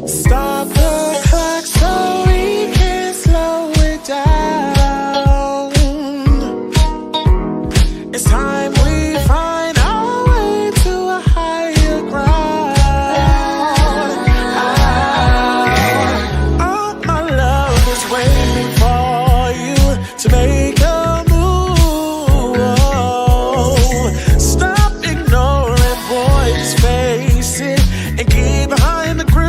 Stop the clock so we can slow it down. It's time we find our way to a higher ground. All my love is waiting for you to make a move. Stop ignoring boys' faces and get behind the groove.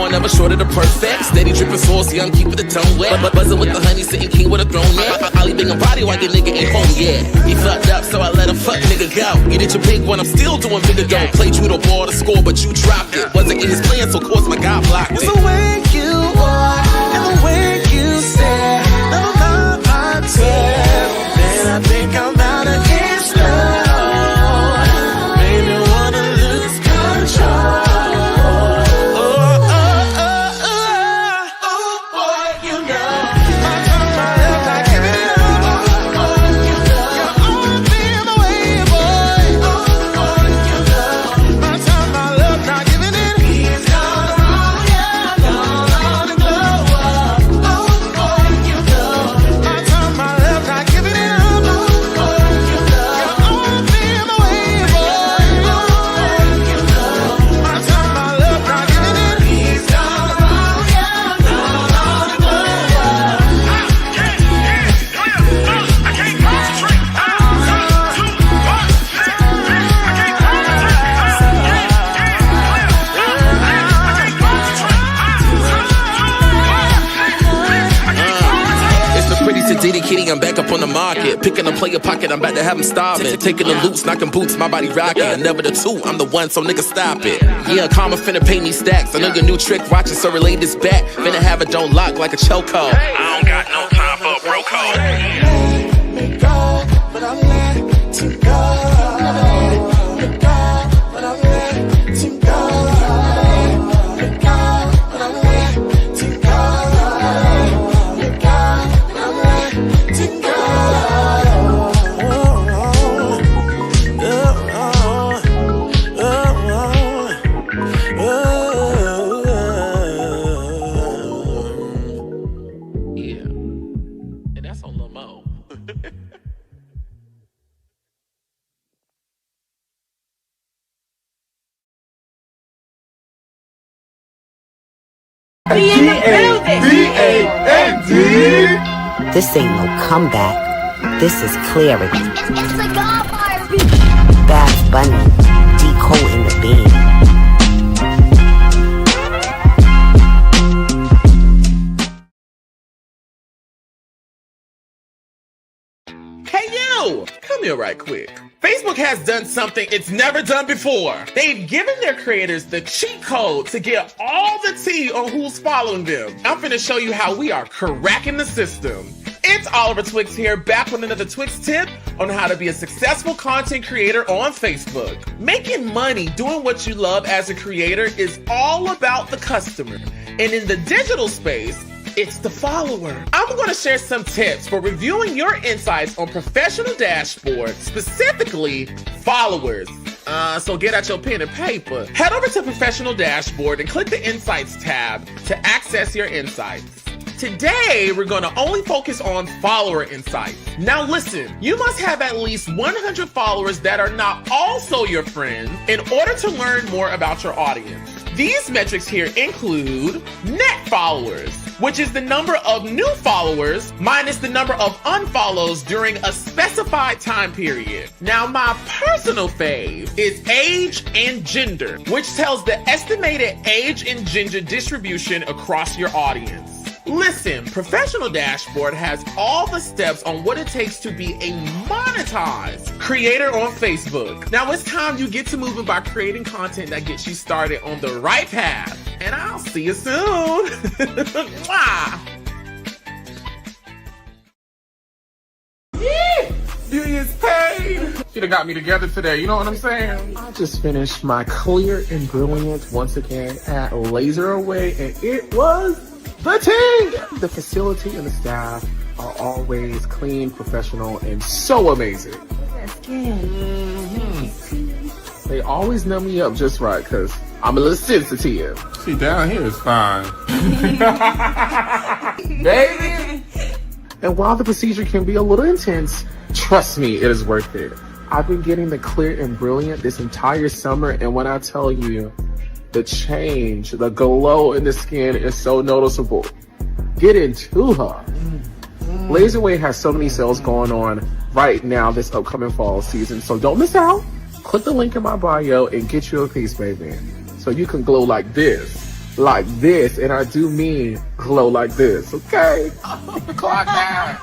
Never short of the perfect. Steady dripping saucy, I'm keeping the tongue wet. But buzzing with the honey, sitting king with a throne yet. Ollie bang a body while your nigga ain't home yet. He fucked up, so I let him fuck nigga go. You did your big one, I'm still doing bigger dough. Played you the ball to score, but you dropped it. Wasn't in his plan, so of course my guy blocked it. It's the way you walk and the way you stare. Never mind my tear. Then I think I'm out of his love. Maybe wanna lose control. Diddy kitty, I'm back up on the market. Picking a player pocket, I'm about to have him starving. Taking the loops, knocking boots, my body rocking. Never the two, I'm the one, so nigga stop it. Yeah, karma finna pay me stacks. I know your new trick, watch it, so relay this back. Finna have it, don't lock like a chokehold. I don't got no time for a bro code. Let me go, but I'm letting go. Let go, but I'm letting go. Let go, but I'm letting go. Let go. D-A-D-A-N-D. This ain't no comeback. This is clarity. It's the Godfather. Bad Bunny, decode in the beam. Hey you! Come here right quick. Facebook has done something it's never done before. They've given their creators the cheat code to get all the tea on who's following them. I'm finna show you how we are cracking the system. It's Oliver Twix here, back with another Twix tip on how to be a successful content creator on Facebook. Making money doing what you love as a creator is all about the customer. And in the digital space, It's the follower. I'm going to share some tips for reviewing your insights on professional dashboards, specifically followers. So get out your pen and paper. Head over to Professional Dashboard and click the Insights tab to access your insights. Today, we're going to only focus on follower insights. Now listen, you must have at least 100 followers that are not also your friends in order to learn more about your audience. These metrics here include net followers, which is the number of new followers minus the number of unfollows during a specified time period. Now, my personal fave is age and gender, which tells the estimated age and gender distribution across your audience. Listen, Professional Dashboard has all the steps on what it takes to be a monetized creator on Facebook. Now it's time you get to moving by creating content that gets you started on the right path. And I'll see you soon. Mwah. Beauty is paid. Should have got me together today, you know what I'm saying? I just finished my Clear and Brilliant once again at Laser Away, and it was the team. The facility and the staff are always clean, professional, and so amazing. Mm-hmm. They always numb me up just right because I'm a little sensitive. See, down here is fine. Baby! And while the procedure can be a little intense, trust me, it is worth it. I've been getting the Clear and Brilliant this entire summer, and when I tell you, the change, the glow in the skin is so noticeable. Get into her. Laserway has so many sales going on right now this upcoming fall season, so don't miss out. Click the link in my bio and get you a piece, baby. So you can glow like this, and I do mean glow like this, okay? Clock down.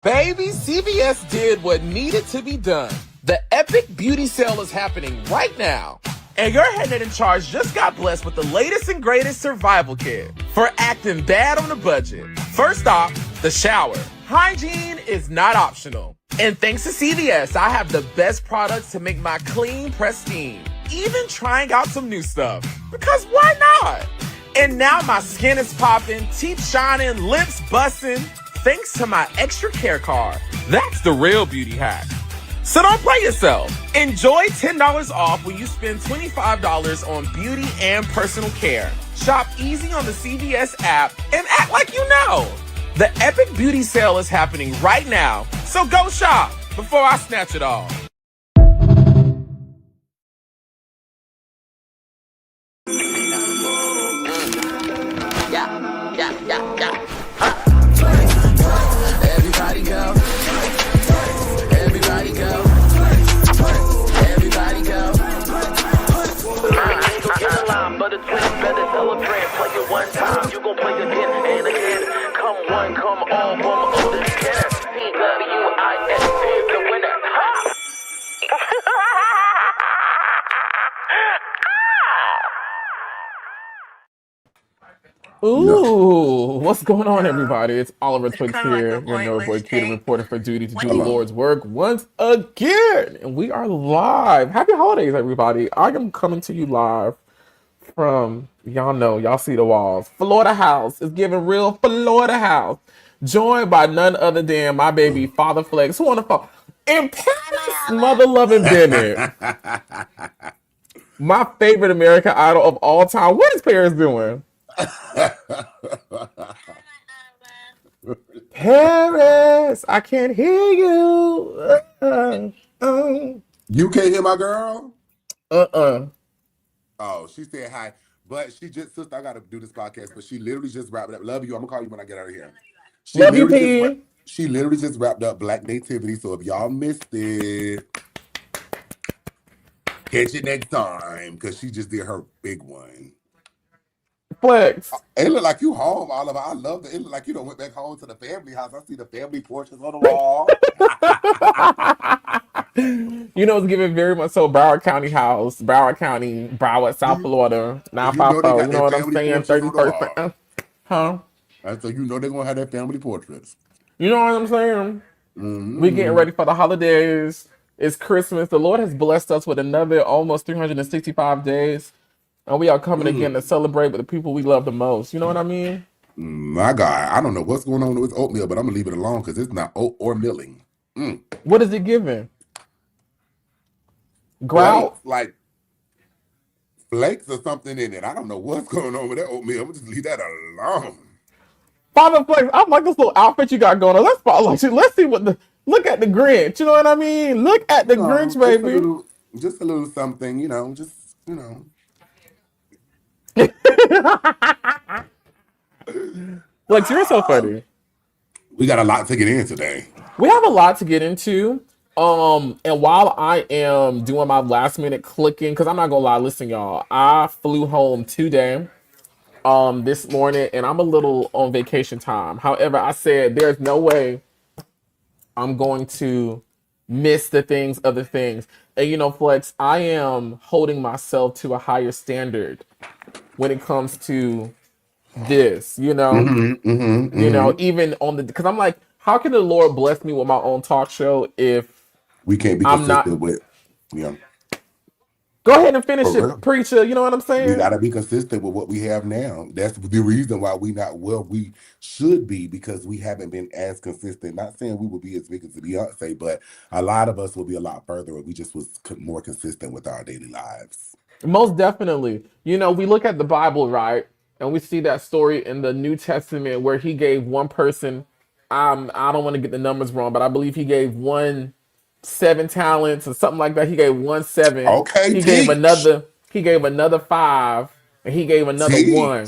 Baby, CVS did what needed to be done. The epic beauty sale is happening right now. And your head in charge just got blessed with the latest and greatest survival kit for acting bad on a budget. First off, the shower. Hygiene is not optional. And thanks to CVS, I have the best products to make my clean pristine. Even trying out some new stuff. Because why not? And now my skin is popping, teeth shining, lips busting. Thanks to my extra care card. That's the real beauty hack. So don't play yourself. Enjoy $10 off when you spend $25 on beauty and personal care. Shop easy on the CVS app and act like you know. The epic beauty sale is happening right now. So go shop before I snatch it all. Yeah. Everybody go. Everybody go. Everybody go. I ain't gon' get a line, but it's better celebrate. Play it one time, you gon' play again and again. Come one, come all, come all this can. CWIS is the winner. Ha! Ooh, what's going on, everybody? It's Oliver Twix here, your Northboy Cutie reporting for duty to do the Lord's work once again. And we are live. Happy holidays, everybody. I am coming to you live from, y'all know, y'all see the walls. Florida House is giving real Florida House. Joined by none other than my baby, Father Flex, who on the phone. And Paris Mother Loving Bennett. My favorite American Idol of all time. What is Paris doing? Paris, I can't hear you. You can't hear my girl? Oh, she said hi. But she just, sister, I gotta do this podcast, but she literally just wrapped up. Love you. I'm gonna call you when I get out of here. Love you, P. She literally just wrapped up Black Nativity. So if y'all missed it, catch it next time, because she just did her big one. Flex. It look like you home, Oliver. I love it. It look like you done went back home to the family house. I see the family portraits on the wall. You know, it's giving very much so Broward County house, Broward County, Broward, South Florida, 954. You know what I'm saying? 31st. Huh? So you know they're gonna have their family portraits. You know what I'm saying? Mm-hmm. We getting ready for the holidays. It's Christmas. The Lord has blessed us with another almost 365 days. And we are coming again to celebrate with the people we love the most. You know what I mean? My God, I don't know what's going on with oatmeal, but I'm gonna leave it alone because it's not oat or milling. What is it giving? Grout? Flakes, like flakes or something in it. I don't know what's going on with that oatmeal. I'm gonna just leave that alone. Father Flex, I like this little outfit you got going on. Let's follow you. Let's see what the look at the Grinch. You know what I mean? Look at the Grinch, baby. Just a little something, Flex, you're so funny. We got a lot to get in today. We have a lot to get into. And while I am doing my last minute clicking, because I'm not gonna lie, listen, y'all, I flew home today, this morning, and I'm a little on vacation time. However, I said there's no way I'm going to miss the things of the things. And Flex, I am holding myself to a higher standard when it comes to this, even on because I'm like, how can the Lord bless me with my own talk show if we can't be I'm consistent not with, Go ahead and finish it, preacher. You know what I'm saying? We gotta be consistent with what we have now. That's the reason why we not where we should be, because we haven't been as consistent. Not saying we will be as big as Beyonce, but a lot of us will be a lot further if we just was more consistent with our daily lives. Most definitely. We look at the Bible, right? And we see that story in the New Testament where he gave one person, I don't want to get the numbers wrong, but I believe he gave one 7 talents or something like that. He gave 1 7. Okay, He gave another 5, and he gave another 1.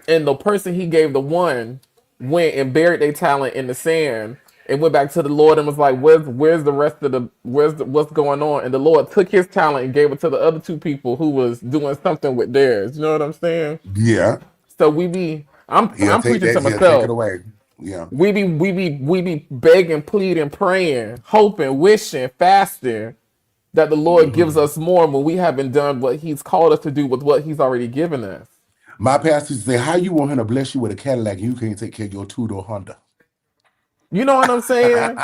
And the person he gave the 1 went and buried their talent in the sand and went back to the Lord and was like, where's the rest of what's going on? And the Lord took his talent and gave it to the other 2 people who was doing something with theirs. You know what I'm saying? Yeah. So I'm preaching to myself. Take it away. Yeah. We be begging, pleading, praying, hoping, wishing, fasting that the Lord gives us more when we haven't done what he's called us to do with what he's already given us. My pastor say, how you want him to bless you with a Cadillac and you can't take care of your 2-door Honda? You know what I'm saying?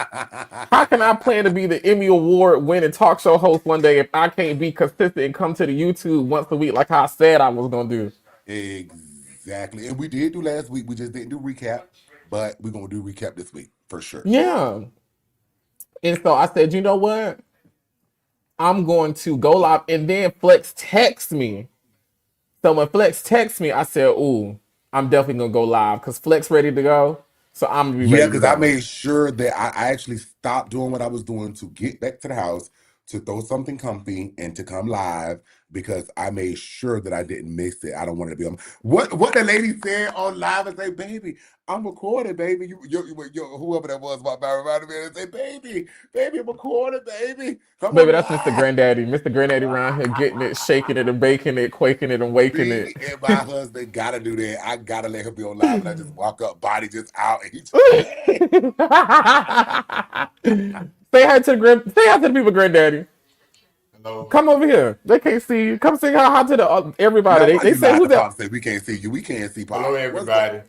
How can I plan to be the Emmy Award winning talk show host one day if I can't be consistent and come to the YouTube once a week like I said I was going to do? Exactly. And we did do last week. We just didn't do recap, but we're going to do recap this week for sure. Yeah. And so I said, you know what? I'm going to go live. And then Flex texts me. So when Flex texts me, I said, ooh, I'm definitely going to go live because Flex ready to go. So I'm going to be ready. Yeah, because I made sure that I actually stopped doing what I was doing to get back to the house, to throw something comfy and to come live, because I made sure that I didn't miss it. I don't want it to be on what the lady said on live and say, baby, I'm recording, baby. You whoever that was about reminded me and say, baby, I'm recording, baby. Baby, that's Mr. Granddaddy. Mr. Granddaddy around here getting it, shaking it and baking it, quaking it and waking it. And my husband gotta do that. I gotta let him be on live and I just walk up, body just out. And Say hi to the people, Granddaddy. Hello. Come over here. They can't see you. Come say hi to the everybody. No, they say who's that? Say we can't see you. We can't see Pop. Hello, everybody.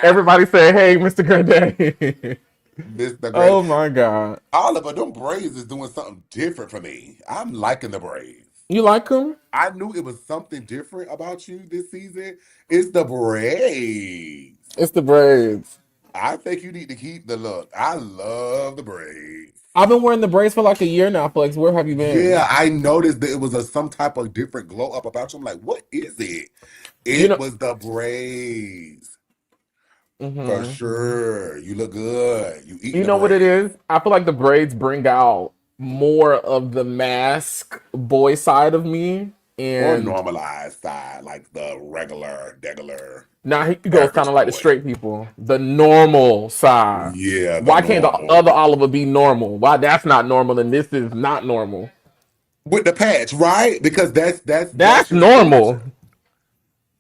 Everybody say, hey, Mr. Granddaddy. Mr. Granddaddy. Oh my God. Oliver, them braids is doing something different for me. I'm liking the braids. You like them? I knew it was something different about you this season. It's the braids. It's the braids. I think you need to keep the look. I love the braids. I've been wearing the braids for like a year now, Flex. Where have you been? Yeah, I noticed that it was some type of different glow up about you. I'm like, what is it? It was the braids. For sure. You look good. You know what it is? I feel like the braids bring out more of the mask boy side of me. Or normalized side, like the regular. Now he goes kind of like the straight people, the normal side. Yeah. Why can't the other Oliver be normal? Why that's not normal and this is not normal? With the patch, right? Because that's normal.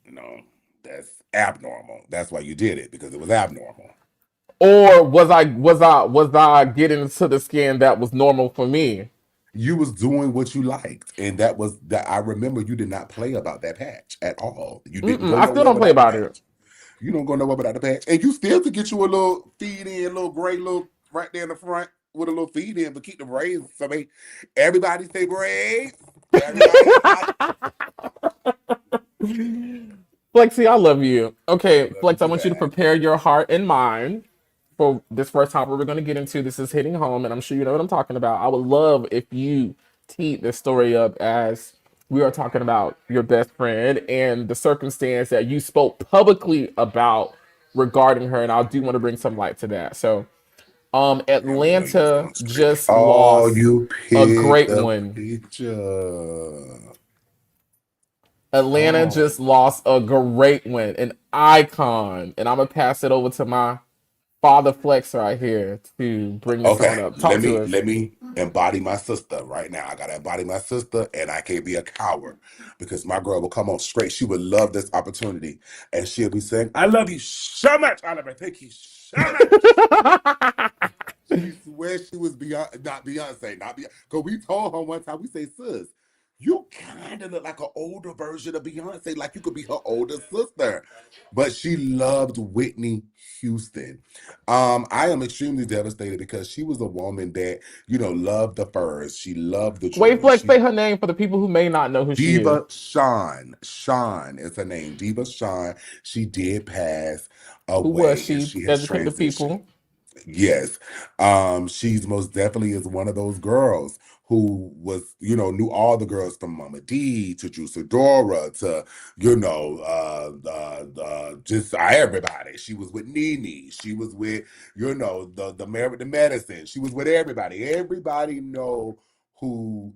No, that's abnormal. That's why you did it, because it was abnormal. Or was I getting into the skin that was normal for me? You was doing what you liked, and that I remember you did not play about that patch at all. You didn't. I still don't play about it. You don't go nowhere without the patch, and you still could get you a little feed in, little gray, little right there in the front with a little feed in, but keep the braids. So everybody say braids. Everybody, Flexi, I love you. I Okay, love you Flex, I too, want you to man. prepare your heart and mind for this first topic we're going to get into. This is hitting home, and I'm sure you know what I'm talking about. I would love if you teed this story up as we are talking about your best friend and the circumstance that you spoke publicly about regarding her, and I do want to bring some light to that. So, I already know you was Atlanta going straight. just Oh, lost you a picked great the one. picture. Atlanta Oh, just lost a great one, an icon, and I'm gonna pass it over to my father Flex right here to bring this on okay. up. Talk Let to me us. let me embody my sister right now. I gotta embody my sister, and I can't be a coward because my girl will come on straight. She would love this opportunity, and she'll be saying, "I love you so much, Oliver. Thank you so much." She swears she was Beyonce, not Beyonce, not Beyonce. Because we told her one time, we say, sis, you kind of look like an older version of Beyonce, like you could be her older sister. But she loved Whitney Houston. I am extremely devastated because she was a woman that, loved the furs. She loved the Wait, jewelry. Flex, She say her name for the people who may not know who she is. Diva Sean. Sean is her name. Diva Sean. She did pass Who was away and she? she has Educate the transitioned. people. Yes. She's most definitely is one of those girls who was, knew all the girls from Mama D to Juice to, just everybody. She was with Nene. She was with, the Married to Medicine. She was with everybody. Everybody know who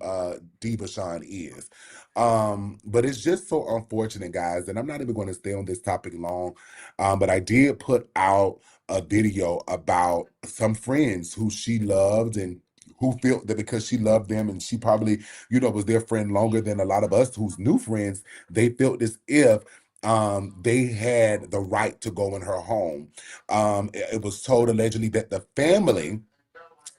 Diva Sean is. But it's just so unfortunate, guys, and I'm not even going to stay on this topic long. But I did put out a video about some friends who she loved and who felt that because she loved them and she probably, was their friend longer than a lot of us who's new friends, they felt as if they had the right to go in her home. It was told allegedly that the family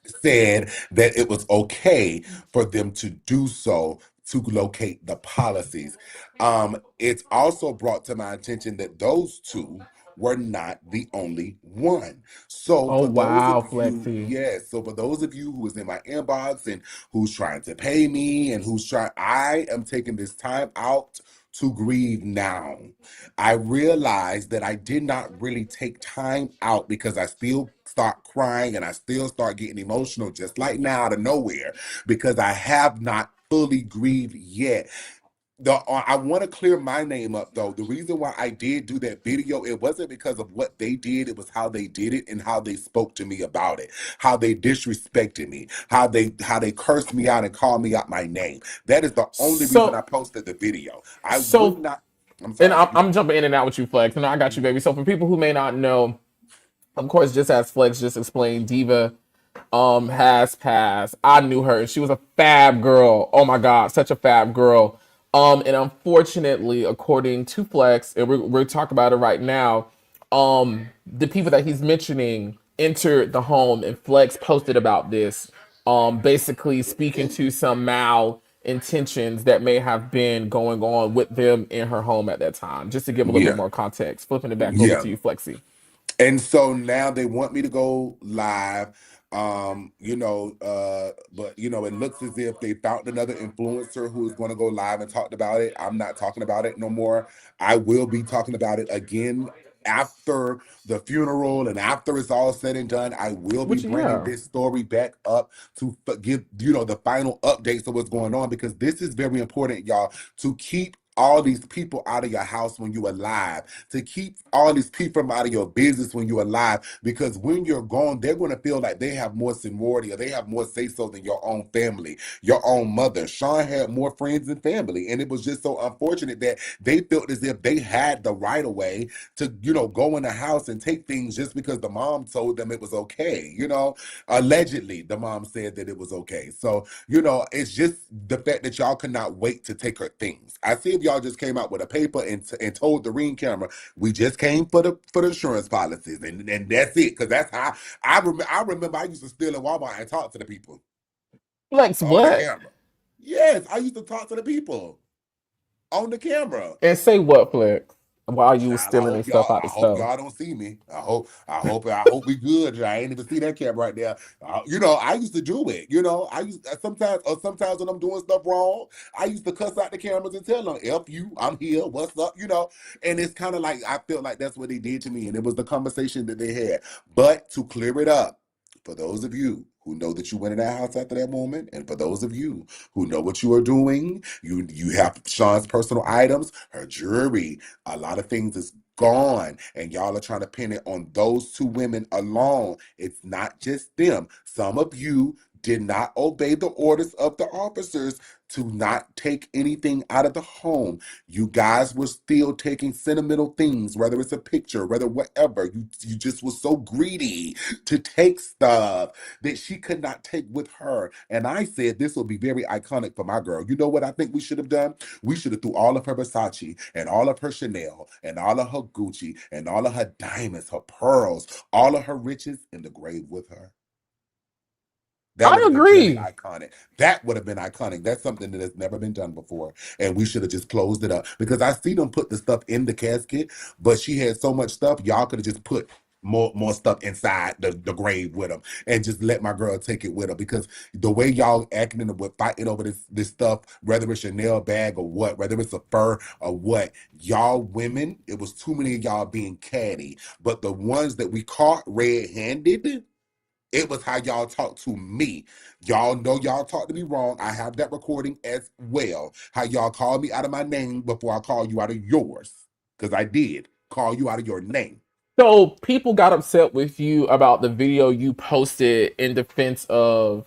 said that it was okay for them to do so to locate the policies. It's also brought to my attention that those two were not the only one. So Oh for those of wow, you, Flexi. yes, so for those of you who is in my inbox and who's trying to pay me and I am taking this time out to grieve now. I realized that I did not really take time out because I still start crying and I still start getting emotional just like now out of nowhere because I have not fully grieved yet. I want to clear my name up though. The reason why I did do that video, it wasn't because of what they did, it was how they did it and how they spoke to me about it, how they disrespected me, how they cursed me out and called me out my name. That is the only reason I So posted the video. I would so not. I'm and sorry. I'm jumping in and out with you, Flex. And I got you, baby. So for people who may not know, of course, just as Flex just explained, Diva has passed. I knew her. She was a fab girl. Oh my god, such a fab girl. And unfortunately, according to Flex, and we're talking about it right now, the people that he's mentioning entered the home and Flex posted about this, basically speaking to some mal intentions that may have been going on with them in her home at that time. Just to give a little bit Yeah. more context, flipping it back over Yeah. to you, Flexi. And so now they want me to go live. But it looks as if they found another influencer who is going to go live and talk about it. I'm not talking about it no more. I will be talking about it again after the funeral and after it's all said and done. I will be Which bringing yeah. this story back up to give the final updates of what's going on because this is very important, y'all, to keep all these people out of your house when you're alive, to keep all these people out of your business when you're alive, because when you're gone, they're going to feel like they have more seniority or they have more say-so than your own family, your own mother. Sean had more friends and family, and it was just so unfortunate that they felt as if they had the right of way to, go in the house and take things just because the mom told them it was okay. Allegedly, the mom said that it was okay. So, it's just the fact that y'all could not wait to take her things. I see if y'all just came out with a paper and told the ring camera, we just came for the insurance policies, and that's it. Because that's how I remember I used to steal in Walmart and talk to the people Flex, on the what? camera. Yes, I used to talk to the people on the camera. And say what, Flex? while you was Child, I stealing hope their stuff y'all. out I the hope store. y'all don't see me. I hope we good. I ain't even see that cap right there. I used to do it. I used sometimes when I'm doing stuff wrong, I used to cuss out the cameras and tell them, "F you, I'm here. What's up?" And it's kind of like I feel like that's what they did to me, and it was the conversation that they had. But to clear it up, for those of you who know that you went in that house after that moment, and for those of you who know what you are doing, you have Sean's personal items, her jewelry, a lot of things is gone, and y'all are trying to pin it on those two women alone. It's not just them. Some of you did not obey the orders of the officers to not take anything out of the home. You guys were still taking sentimental things, whether it's a picture, whether whatever. You just was so greedy to take stuff that she could not take with her. And I said this will be very iconic for my girl. You know what I think we should have done? We should have threw all of her Versace and all of her Chanel and all of her Gucci and all of her diamonds, her pearls, all of her riches in the grave with her. That would I have been very agree. iconic. That would have been iconic. That's something that has never been done before. And we should have just closed it up. Because I see them put the stuff in the casket, but she had so much stuff, y'all could have just put more stuff inside the grave with them and just let my girl take it with her. Because the way y'all acting and fighting over this stuff, whether it's Chanel bag or what, whether it's a fur or what, y'all women, it was too many of y'all being catty. But the ones that we caught red-handed, it was how y'all talk to me. Y'all know y'all talk to me wrong. I have that recording as well. How y'all call me out of my name before I call you out of yours. Because I did call you out of your name. So people got upset with you about the video you posted in defense of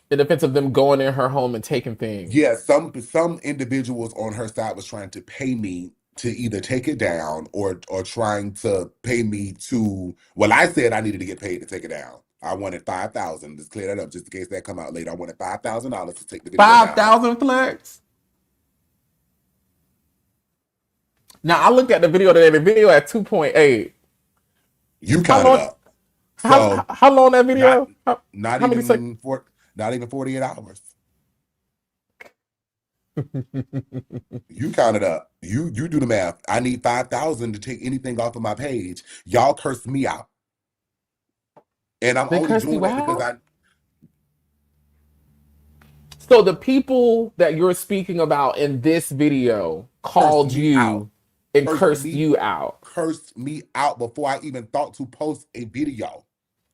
them going in her home and taking things. Yeah, some individuals on her side was trying to pay me to either take it down or trying to pay me to. Well, I said I needed to get paid to take it down. I wanted 5,000. Let's clear that up just in case that come out later. I wanted $5,000 to take the video down. 5,000 flex. Now I looked at the video today. The video at 2.8. You How counted long? up. How, So how long that not video? not How many seconds? even not even 48 hours. You counted up. You do the math. I need 5,000 to take anything off of my page. Y'all cursed me out. And I'm They only cursed doing you that because out. I So the people that you're speaking about in this video cursed called me out. you and Cursed cursed me, you out. cursed me out before I even thought to post a video.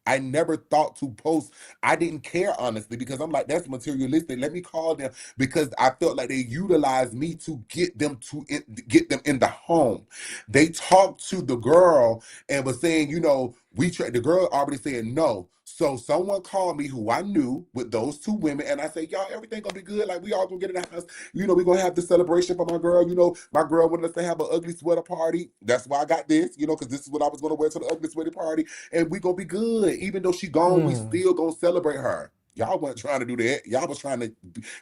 I never thought to post. I didn't care, honestly, because I'm like, that's materialistic. Let me call them, because I felt like they utilized me to get them in the home. They talked to the girl and was saying, the girl already said no. So someone called me who I knew with those two women, and I said, y'all, everything gonna be good. Like, we all gonna get in the house. We're gonna have the celebration for my girl. My girl wanted us to have an ugly sweater party. That's why I got this, because this is what I was gonna wear to the ugly sweater party, and we gonna be good. Even though she gone, we still gonna celebrate her. Y'all weren't trying to do that. Y'all was trying to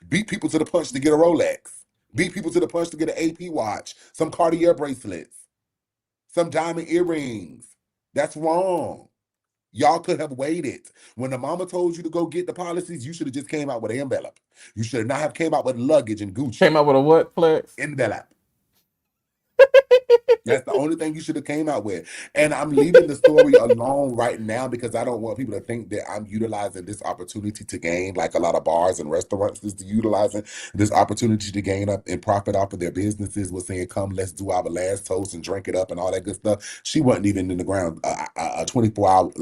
beat people to the punch to get a Rolex, beat people to the punch to get an AP watch, some Cartier bracelets, some diamond earrings. That's wrong. Y'all could have waited. When the mama told you to go get the policies, you should have just came out with an envelope. You should not have came out with luggage and Came Gucci. out with a what, Flex? Envelope. That's the only thing you should have came out with. And I'm leaving the story alone right now because I don't want people to think that I'm utilizing this opportunity to gain, like a lot of bars and restaurants is utilizing this opportunity to gain up and profit off of their businesses with saying, come, let's do our last toast and drink it up and all that good stuff. She wasn't even in the ground 24 hours,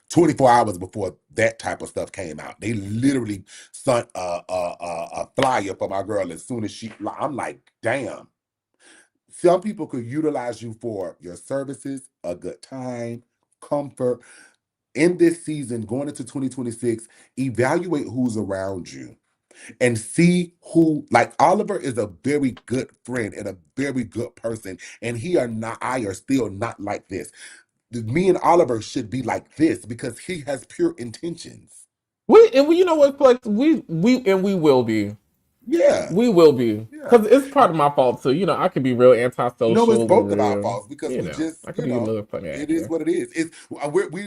24 hours before that type of stuff came out. They literally sent a flyer for my girl as soon as I'm like, damn. Some people could utilize you for your services, a good time, comfort. In this season, going into 2026, evaluate who's around you and see who, like Oliver is a very good friend and a very good person. And I are still not like this. Me and Oliver should be like this because he has pure intentions. You know what, Flex? We will be. Yeah. We will be. Yeah. Because it's part of my fault too. I could be real No, it's antisocial and both of our real, faults because we just, I could be a little funny it is actor. what it is.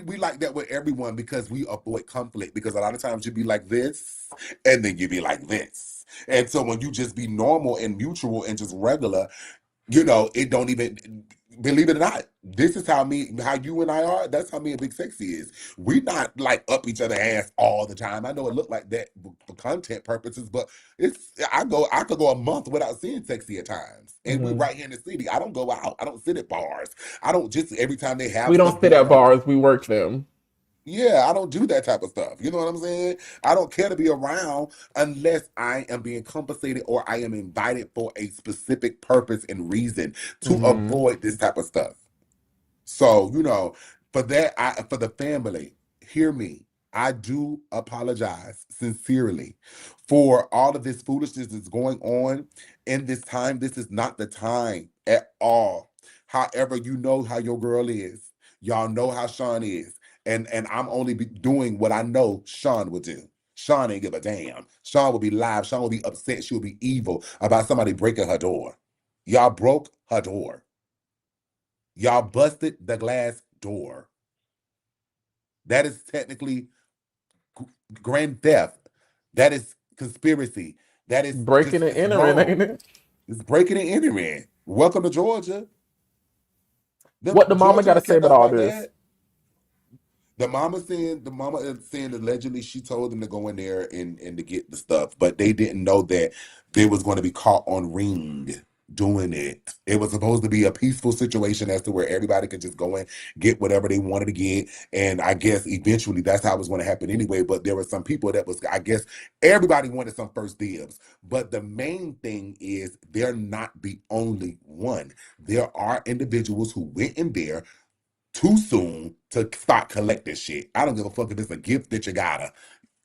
We like that with everyone because we avoid conflict. Because a lot of times you be like this, and then you be like this, and so when you just be normal and mutual and just regular, It don't even, believe it or not, this is how you and I are. That's how me and Big Sexy is. We not like up each other ass all the time. I know it looked like that for content purposes, but I could go a month without seeing Sexy at times. And we're right here in the city. I don't go out. I don't sit at bars. I don't just every time they have We don't stuff sit going at on. bars, we work them. Yeah, I don't do that type of stuff. You know what I'm saying? I don't care to be around unless I am being compensated or I am invited for a specific purpose and reason to avoid this type of stuff. So, for that, for the family, hear me. I do apologize sincerely for all of this foolishness that's going on in this time. This is not the time at all. However, you know how your girl is. Y'all know how Sean is. And I'm only doing what I know Sean would do. Sean ain't give a damn. Sean will be live. Sean will be upset. She'll be evil about somebody breaking her door. Y'all broke her door. Y'all busted the glass door. That is technically grand theft. That is conspiracy. That is Breaking and it's entering, wrong. ain't it? It's breaking and entering. Welcome to Georgia. What the mama Georgia got to ain't say kept about us all like this? that. The mama is saying allegedly she told them to go in there and to get the stuff, but they didn't know that they was going to be caught on ring doing it. It was supposed to be a peaceful situation as to where everybody could just go in, get whatever they wanted to get. And I guess eventually that's how it was going to happen anyway. But there were some people that was, I guess everybody wanted some first dibs. But the main thing is they're not the only one. There are individuals who went in there too soon to start collecting shit. I don't give a fuck if it's a gift that you gotta.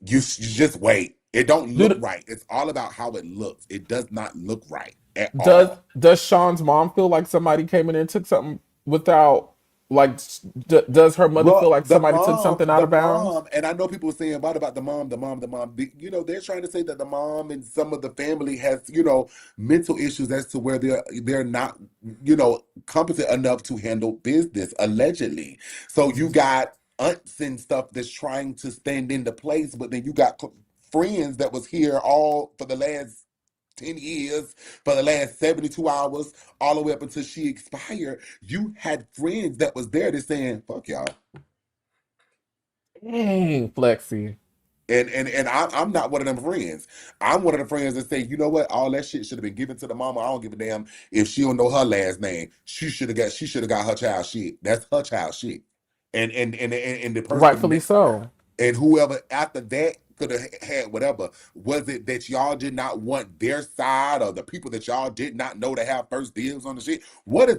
You just wait. It don't look Do, right. It's all about how it looks. It does not look right at does all. does Sean's mom feel like somebody came in and took something without like? Does her mother feel Well, like somebody took something out the of bounds? mom, and I know people saying, what about the mom, the mom, the mom? They're trying to say that the mom and some of the family has, mental issues as to where they're not, competent enough to handle business, allegedly. So you got aunts and stuff that's trying to stand into place, but then you got friends that was here all for the last 10 years, for the last 72 hours, all the way up until she expired. You had friends that was there that's saying, fuck y'all. Dang, Flexi. And I'm not one of them friends. I'm one of the friends that say, you know what, all that shit should have been given to the mama. I don't give a damn if she don't know her last name. She should have got her child shit. That's her child shit. And the person Rightfully so. and whoever after that could have had whatever. Was it that y'all did not want their side or the people that y'all did not know to have first dibs on the shit? What's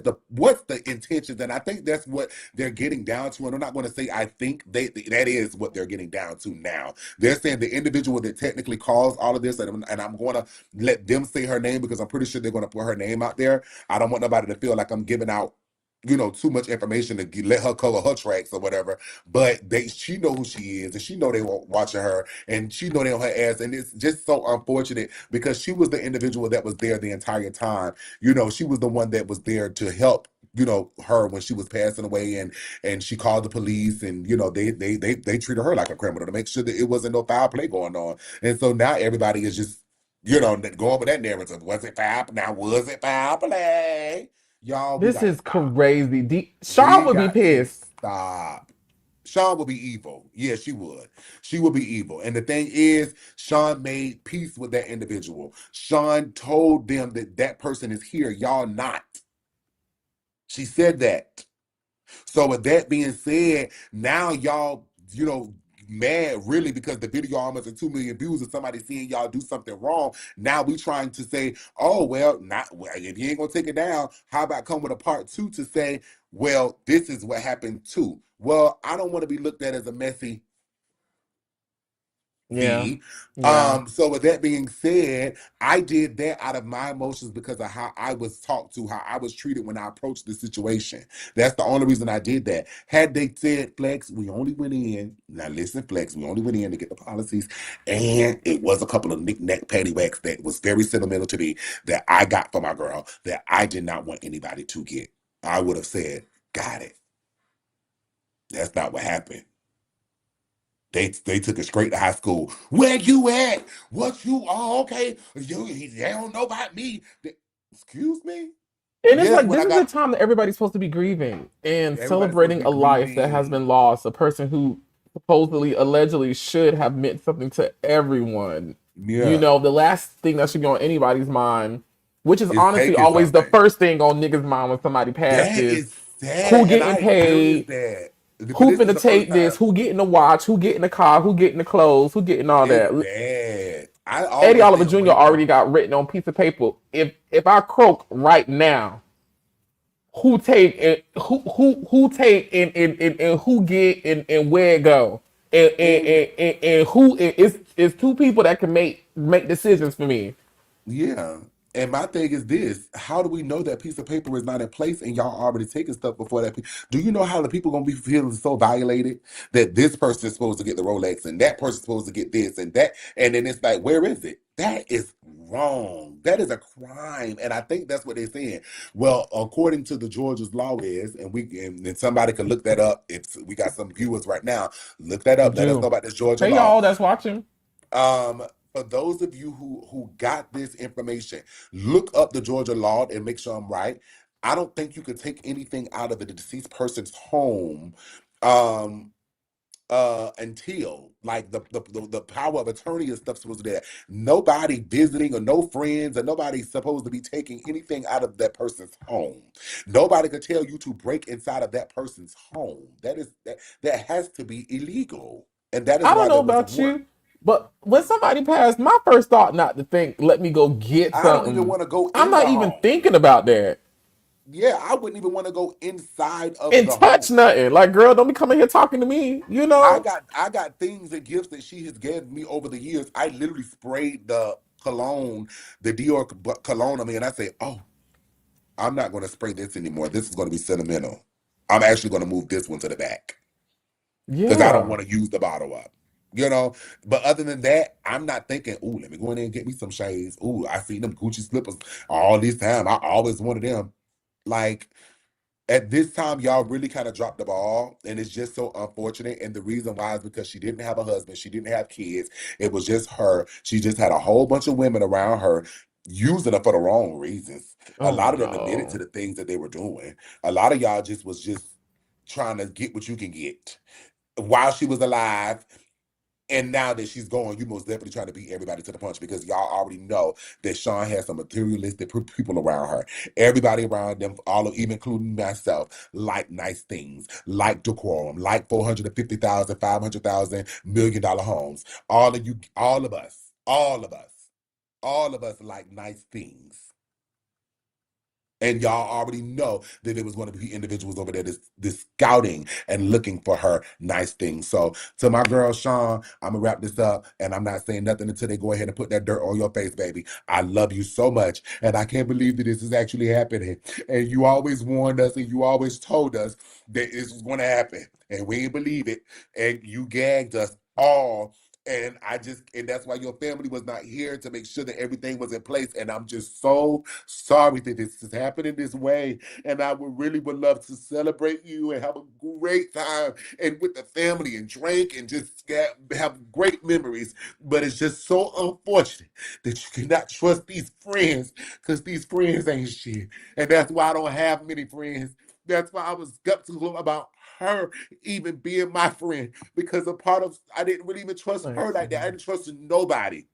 the intentions? And I think that's what they're getting down to. And I'm not going to say I think that is what they're getting down to now. They're saying the individual that technically caused all of this, and I'm going to let them say her name because I'm pretty sure they're going to put her name out there. I don't want nobody to feel like I'm giving out too much information to let her cover her tracks or whatever. But she know who she is, and she know they won't watching her, and she know they on her ass. And it's just so unfortunate because she was the individual that was there the entire time. She was the one that was there to help her when she was passing away, and she called the police, and they treated her like a criminal to make sure that it wasn't no foul play going on. And so now everybody is just going with that narrative. Was it foul? Now was it foul play? Y'all, we This gotta is stop. crazy. Sean We would be got to pissed. stop. Sean will be evil. Yeah, she would. She will be evil. And the thing is, Sean made peace with that individual. Sean told them that that person is here. Y'all not. She said that. So with that being said, now y'all, mad really because the video almost at 2 million views of somebody seeing y'all do something wrong. Now we trying to say, oh, well, if you ain't gonna take it down, how about come with a part 2 to say, well, this is what happened too. Well, I don't want to be looked at as a messy Yeah. V. Yeah. So with that being said, I did that out of my emotions because of how I was talked to, how I was treated when I approached the situation. That's the only reason I did that. Had they said, Flex, we only went in, now listen, Flex, we only went in to get the policies, and it was a couple of knick-knack paddywhacks that was very sentimental to me that I got for my girl that I did not want anybody to get. I would have said, got it. That's not what happened. They took it straight to high school. Where you at? What you? Oh, okay. They don't know about me. Excuse me. And it's Yes, like when this I is the got time that everybody's supposed to be grieving and everybody's supposed to celebrating be a life that has grieving. been lost, a person who supposedly, allegedly should have meant something to everyone. You Yeah, know, the last thing that should be on anybody's mind, which is it's honestly taking always the something. first thing on niggas' mind when somebody That passes, is sad, who and getting I experienced paid, that. But who this is finna the first take this, time. who getting the watch, who getting the car, who getting the clothes, who getting all It's that. bad. I Eddie always Oliver stay Jr. away from. already got written on a piece of paper. If I croak right now, who take and who take and who get and where it go, and And who it's two people that can make decisions for me. yeah. And my thing is this: how do we know that piece of paper is not in place and y'all already taking stuff before that? Do you know how the people gonna be feeling so violated that this person is supposed to get the Rolex and that person's supposed to get this and that, and then it's like, where is it? That is wrong. That is a crime, and I think that's what they're saying. Well, according to the Georgia's law is, and somebody can look that up. If we got some viewers right now, look that I up. Let us know do. about this Georgia Hey law. y'all that's watching. Um, for those of you who got this information, look up the Georgia law and make sure I'm right. I don't think you could take anything out of the deceased person's home um until like the power of attorney and stuff supposed to be there. Nobody visiting or no friends or nobody supposed to be taking anything out of that person's home. Nobody could tell you to break inside of that person's home. That has to be illegal. And that is I don't why know there was a about warrant. you, but when somebody passed, my first thought not to think, let me go get I don't even something. want to go I'm in not the even home. thinking about that Yeah, I wouldn't even want to go inside of and the home. touch nothing. Like, girl, don't be coming here talking to me. You know. I got things and gifts that she has given me over the years. I literally sprayed the cologne, the Dior cologne on me, and I say, "Oh, I'm not going to spray this anymore. This is going to be sentimental. I'm actually going to move this one to the back because I don't Yeah. want to use the bottle up." You know, but other than that, I'm not thinking, "Ooh, let me go in there and get me some shades. Ooh, I seen them Gucci slippers all this time. I always wanted them." Like, at this time, y'all really kind of dropped the ball, and it's just so unfortunate. And the reason why is because she didn't have a husband, she didn't have kids. It was just her. She just had a whole bunch of women around her using her for the wrong reasons. A Oh lot of them admitted to no. the things that they were doing. A lot of y'all just was just trying to get what you can get while she was alive. And now that she's gone, you most definitely trying to beat everybody to the punch because y'all already know that Sean has some materialistic people around her. Everybody around them, all of, even including myself, like nice things, like decorum, like 450,000, 500,000, $1 million homes. All of you, all of us like nice things. And y'all already know that there was going to be individuals over there this scouting and looking for her nice things. So to my girl Sean, I'm gonna wrap this up, and I'm not saying nothing until they go ahead and put that dirt on your face, baby. I love you so much, and I can't believe that this is actually happening. And you always warned us, and you always told us that this was going to happen, and we didn't believe it, and you gagged us all. And that's why your family was not here to make sure that everything was in place. And I'm just so sorry that this is happening this way. And I would love to celebrate you and have a great time and with the family and drink and just have great memories. But it's just so unfortunate that you cannot trust these friends because these friends ain't shit. And that's why I don't have many friends. That's why I was skeptical about her even being my friend because a part of I didn't really even trust her like that. I didn't trust nobody.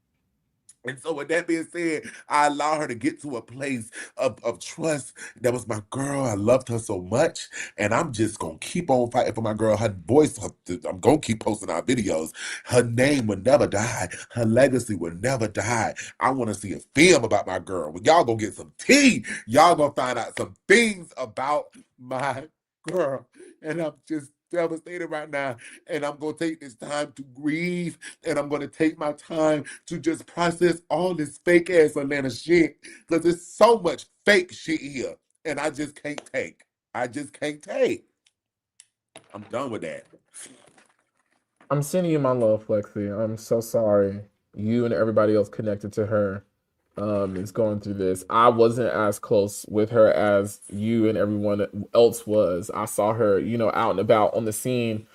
And so, with that being said, I allow her to get to a place of trust. That was my girl. I loved her so much. And I'm just going to keep on fighting for my girl. Her voice, I'm going to keep posting our videos. Her name will never die. Her legacy will never die. I want to see a film about my girl. When y'all going to get some tea, y'all going to find out some things about my girl. And I'm just devastated right now. And I'm going to take this time to grieve. And I'm going to take my time to just process all this fake ass Atlanta shit. Because there's so much fake shit here. And I just can't take. I just can't take. I'm done with that. I'm sending you my love, Flexi. I'm so sorry. You and everybody else connected to her is going through this. I wasn't as close with her as you and everyone else was. I saw her, you know, out and about on the scene.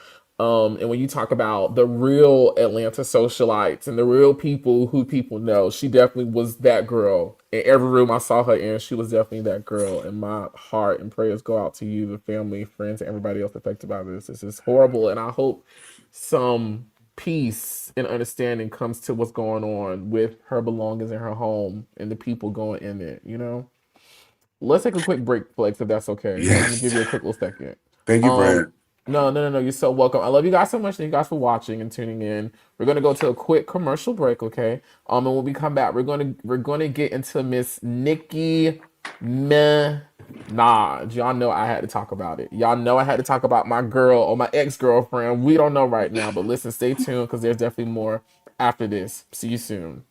And when you talk about the real Atlanta socialites and the real people who people know, she definitely was that girl. in every room I saw her in, she was definitely that girl. And my heart and prayers go out to you, the family, friends, and everybody else affected by this. This is horrible, and I hope some peace and understanding comes to what's going on with her belongings in her home and the people going in it. Let's take a quick break, Flex, if that's okay. I'm gonna give Yes. you a quick little second. Thank you, Fred. No. You're so welcome. I love you guys so much. Thank you guys for watching and tuning in. We're gonna go to a quick commercial break, okay? And when we come back, we're gonna get into Miss Nicki Minaj. Y'all know I had to talk about it. Y'all know I had to talk about my girl or my ex-girlfriend. We don't know right now, but listen, stay tuned because there's definitely more after this. See you soon.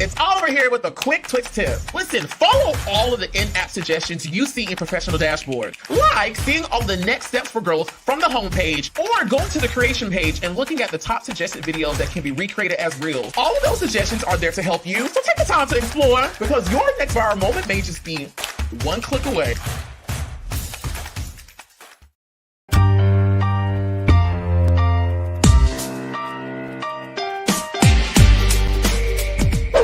It's Oliver here with a quick Twix tip. Listen, follow all of the in-app suggestions you see in Professional Dashboard. Like seeing all the next steps for growth from the homepage, or going to the creation page and looking at the top suggested videos that can be recreated as reels. All of those suggestions are there to help you, so take the time to explore, because your next viral moment may just be one click away.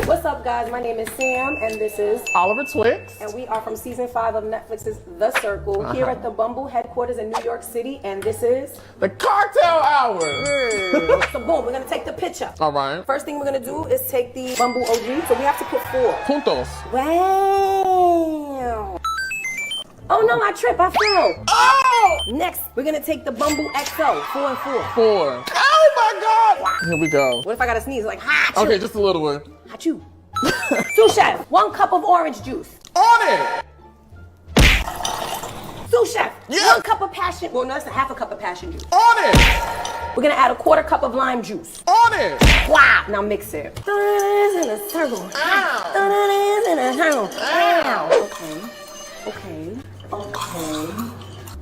What's up, guys? My name is Sam, and this is Oliver Twix. and we are from season 5 of Netflix's The Circle here at the Bumble headquarters in New York City, and this is The Cocktail Hour. so boom. We're gonna take the picture. All right. First thing we're gonna do is take the Bumble OG. So we have to put 4. Puntos. Wow. Oh no, I tripped. I fell. Oh! Next, we're gonna take the Bumble XO. 4 and 4. 4. Oh my God. Here we go. What if I gotta sneeze? Like ha. Okay, just a little one. Achoo. Sous chef, 1 cup of orange juice. On it. Sous chef, Yeah. 1 cup of passion. Well, no, it's a half a cup of passion juice. On it. We're gonna add a 1/4 cup of lime juice. On it. Wow. Now mix it. Throw it in a circle. Ow. Throw it in a circle. Ow. Okay.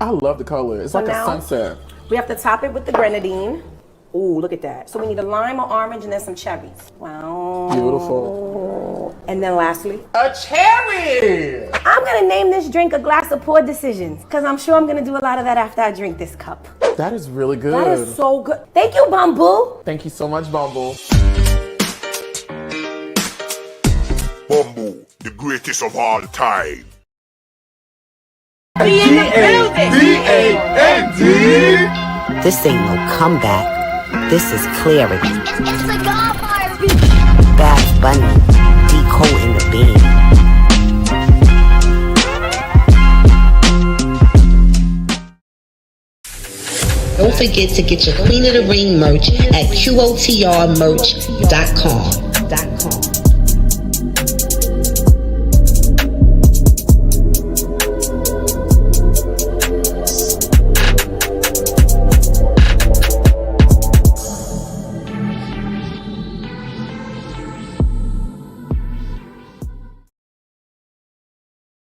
I love the color. It's like a now- sunset. We have to top it with the grenadine. Ooh, look at that. So we need a lime or orange and then some cherries. Wow. Beautiful. And then lastly, A cherry. I'm gonna name this drink a glass of poor decisions, because I'm sure I'm gonna do a lot of that after I drink this cup. That is really good. That is so good. Thank you, Bumble. Thank you so much, Bumble. Bumble, the greatest of all time. This ain't no comeback. This is clarity. It's the Godfather. Bad Bunny, decoding the beam. Don't forget to get your Queen of the Ring merch at QOTRmerch.com.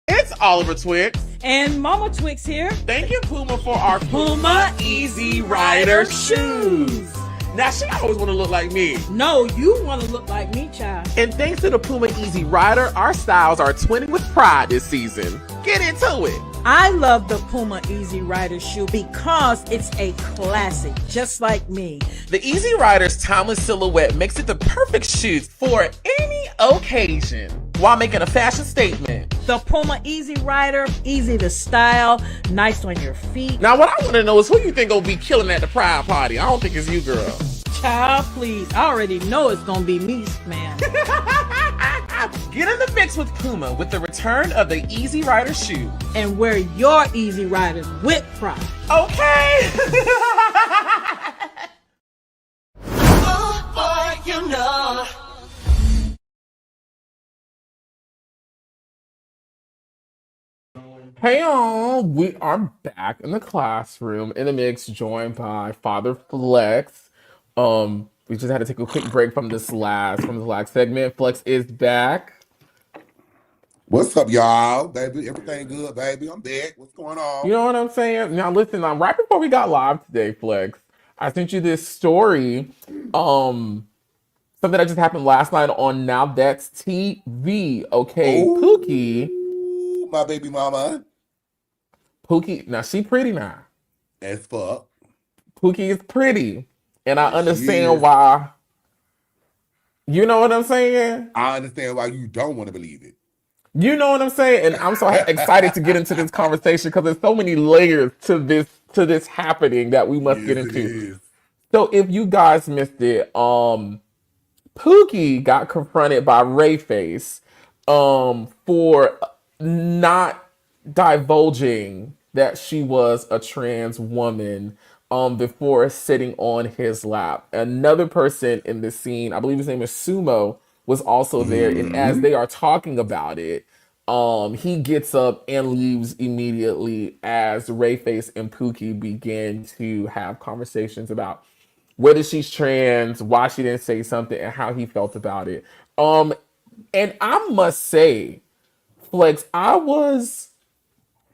It's Oliver Twix. And Mama Twix here. Thank you, Puma, for our Puma Easy Rider shoes. Now, she always want to look like me. No, you want to look like me, child. And thanks to the Puma Easy Rider, our styles are twinning with pride this season. Get into it. I love the Puma Easy Rider shoe because it's a classic, just like me. The Easy Rider's timeless silhouette makes it the perfect shoe for any occasion while making a fashion statement. The Puma Easy Rider, easy to style, nice on your feet. Now, what I want to know is who you think gonna be killing at the pride party? I don't think it's you, girl. Child, please. I already know it's going to be me, man. Get in the mix with Puma with the return of the Easy Rider shoe. And wear your Easy Riders with pride. Okay. Oh, boy, you know. Hey y'all, we are back in the classroom in the mix, joined by Father Flex. We just had to take a quick break from this last segment. Flex is back. What's up, y'all? Baby, everything good, baby? I'm back. What's going on? You know what I'm saying? Now listen, right before we got live today, Flex, I sent you this story. Something that just happened last night on Now That's TV. Okay, Ooh, Pookie. my baby mama. Pookie, now she pretty now. As fuck. Pookie is pretty. And I Yes, she understand is. why You know what I'm saying? I understand why you don't want to believe it. You know what I'm saying? And I'm so excited to get into this conversation because there's so many layers to this happening that we must get Yes, it into. is. So if you guys missed it, Pookie got confronted by Rayface for not divulging that she was a trans woman before sitting on his lap. Another person in the scene, I believe his name is Sumo, was also there, and as Mhm. they are talking about it, he gets up and leaves immediately as Rayface and Pookie begin to have conversations about whether she's trans, why she didn't say something, and how he felt about it. And I must say, Flex, I was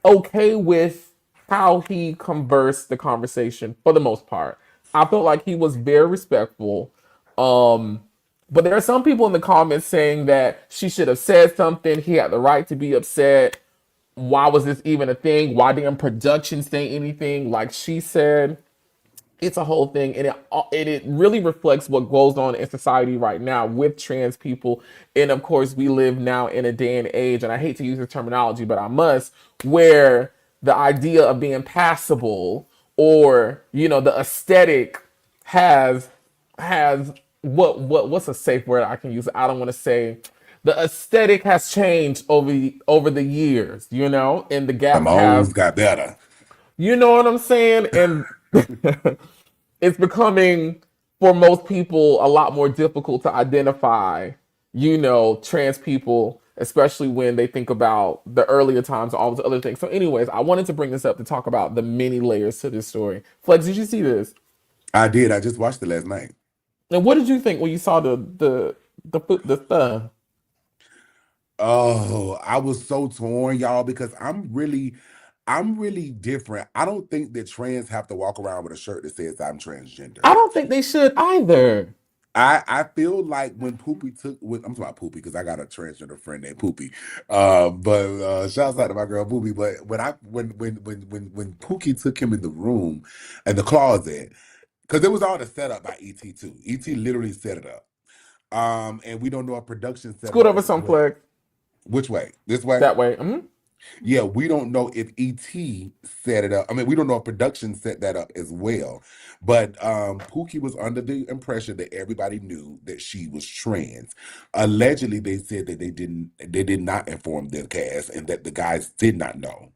okay with how he conversed the conversation for the most part. I felt like he was very respectful. But there are some people in the comments saying that she should have said something. He had the right to be upset. Why was this even a thing? Why didn't production say anything like she said? It's a whole thing, and it really reflects what goes on in society right now with trans people. And of course, we live now in a day and age, and I hate to use the terminology, but I must, where the idea of being passable, or the aesthetic has what's a safe word I can use? I don't want to say the aesthetic has changed over the years, and the Some gap hoes have, got better. you know what I'm saying? And it's becoming, for most people, a lot more difficult to identify, trans people, especially when they think about the earlier times, all those other things. So, anyways, I wanted to bring this up to talk about the many layers to this story. Flex, did you see this? I did. I just watched it last night. And what did you think when you saw the Oh, I was so torn, y'all, because I'm really different. I don't think that trans have to walk around with a shirt that says I'm transgender. I don't think they should either. I feel like when Poopy I'm talking about Poopy because I got a transgender friend named Poopy. But shouts out to my girl Poopy. But when Pookie took him in the room and the closet, because it was all the setup by ET too. ET literally set it up. And we don't know if production set it Scoot up over as some, well. Flex. Which way? This way? That way. Hmm. Yeah, we don't know if ET set it up. I mean, we don't know if production set that up as well. But Pookie was under the impression that everybody knew that she was trans. Allegedly, they said that they did not inform their cast and that the guys did not know.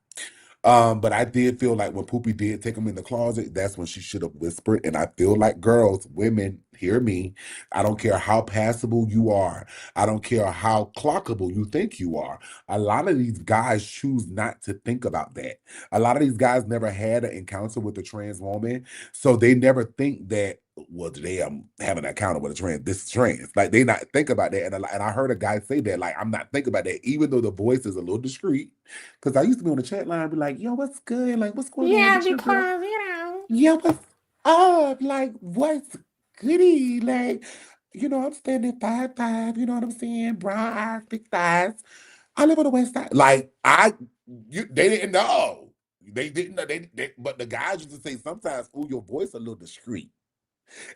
But I did feel like when Poopy did take him in the closet, that's when she should have whispered. And I feel like girls, women, hear me. I don't care how passable you are. I don't care how clockable you think you are. A lot of these guys choose not to think about that. A lot of these guys never had an encounter with a trans woman, so they never think that. Well, today I'm having an encounter with a trans. This is trans. Like they not think about that. And I heard a guy say that. Like I'm not thinking about that, even though the voice is a little discreet. Because I used to be on the chat line and be like, yo, what's good? Like, what's going on Yeah, with you, girl? because, Yeah, what's up? Like, what's goody? Like, I'm standing 5'5", you know what I'm saying? Brown eyes, big thighs. I live on the west side. Like, they didn't know. They didn't know. But the guys used to say sometimes, oh, your voice a little discreet.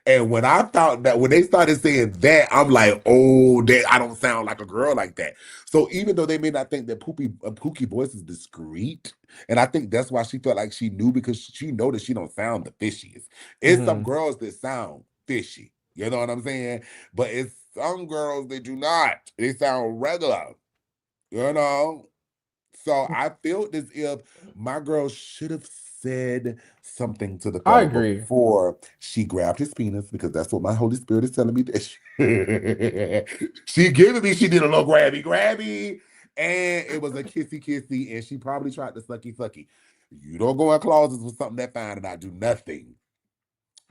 And when I thought that, when they started saying that, I'm like, oh, I don't sound like a girl like that. So even though they may not think that Pookie voice is discreet, and I think that's why she felt like she knew because she know that she don't sound the fishiest. It's some mhm. girls that sound fishy. You know what I'm saying? But it's some girls that do not. They sound regular. You know? So I felt as if my girl should have said something to the I fella agree. before she grabbed his penis, because that's what my Holy Spirit is telling me. She giving me, she did a little grabby, grabby, and it was a kissy, kissy, and she probably tried to sucky, sucky. You don't go in closets with something that fine and I do nothing.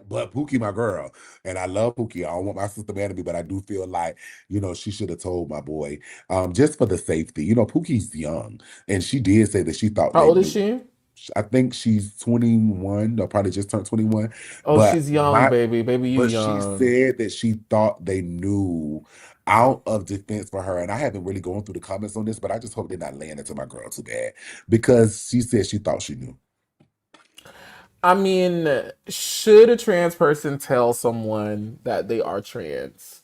But Pookie, my girl, and I love Pookie. I don't want my sister mad at me, but I do feel like, she should have told my boy, just for the safety. Pookie's young, and she did say that she thought How they old is knew. she? I think she's 21, or probably just turned 21. Oh, But she's young, baby. Baby, you she young. said that she thought they knew out of defense for her. And I haven't really gone through the comments on this, but I just hope they're not laying into my girl too bad, because she said she thought she knew. I mean, should a trans person tell someone that they are trans?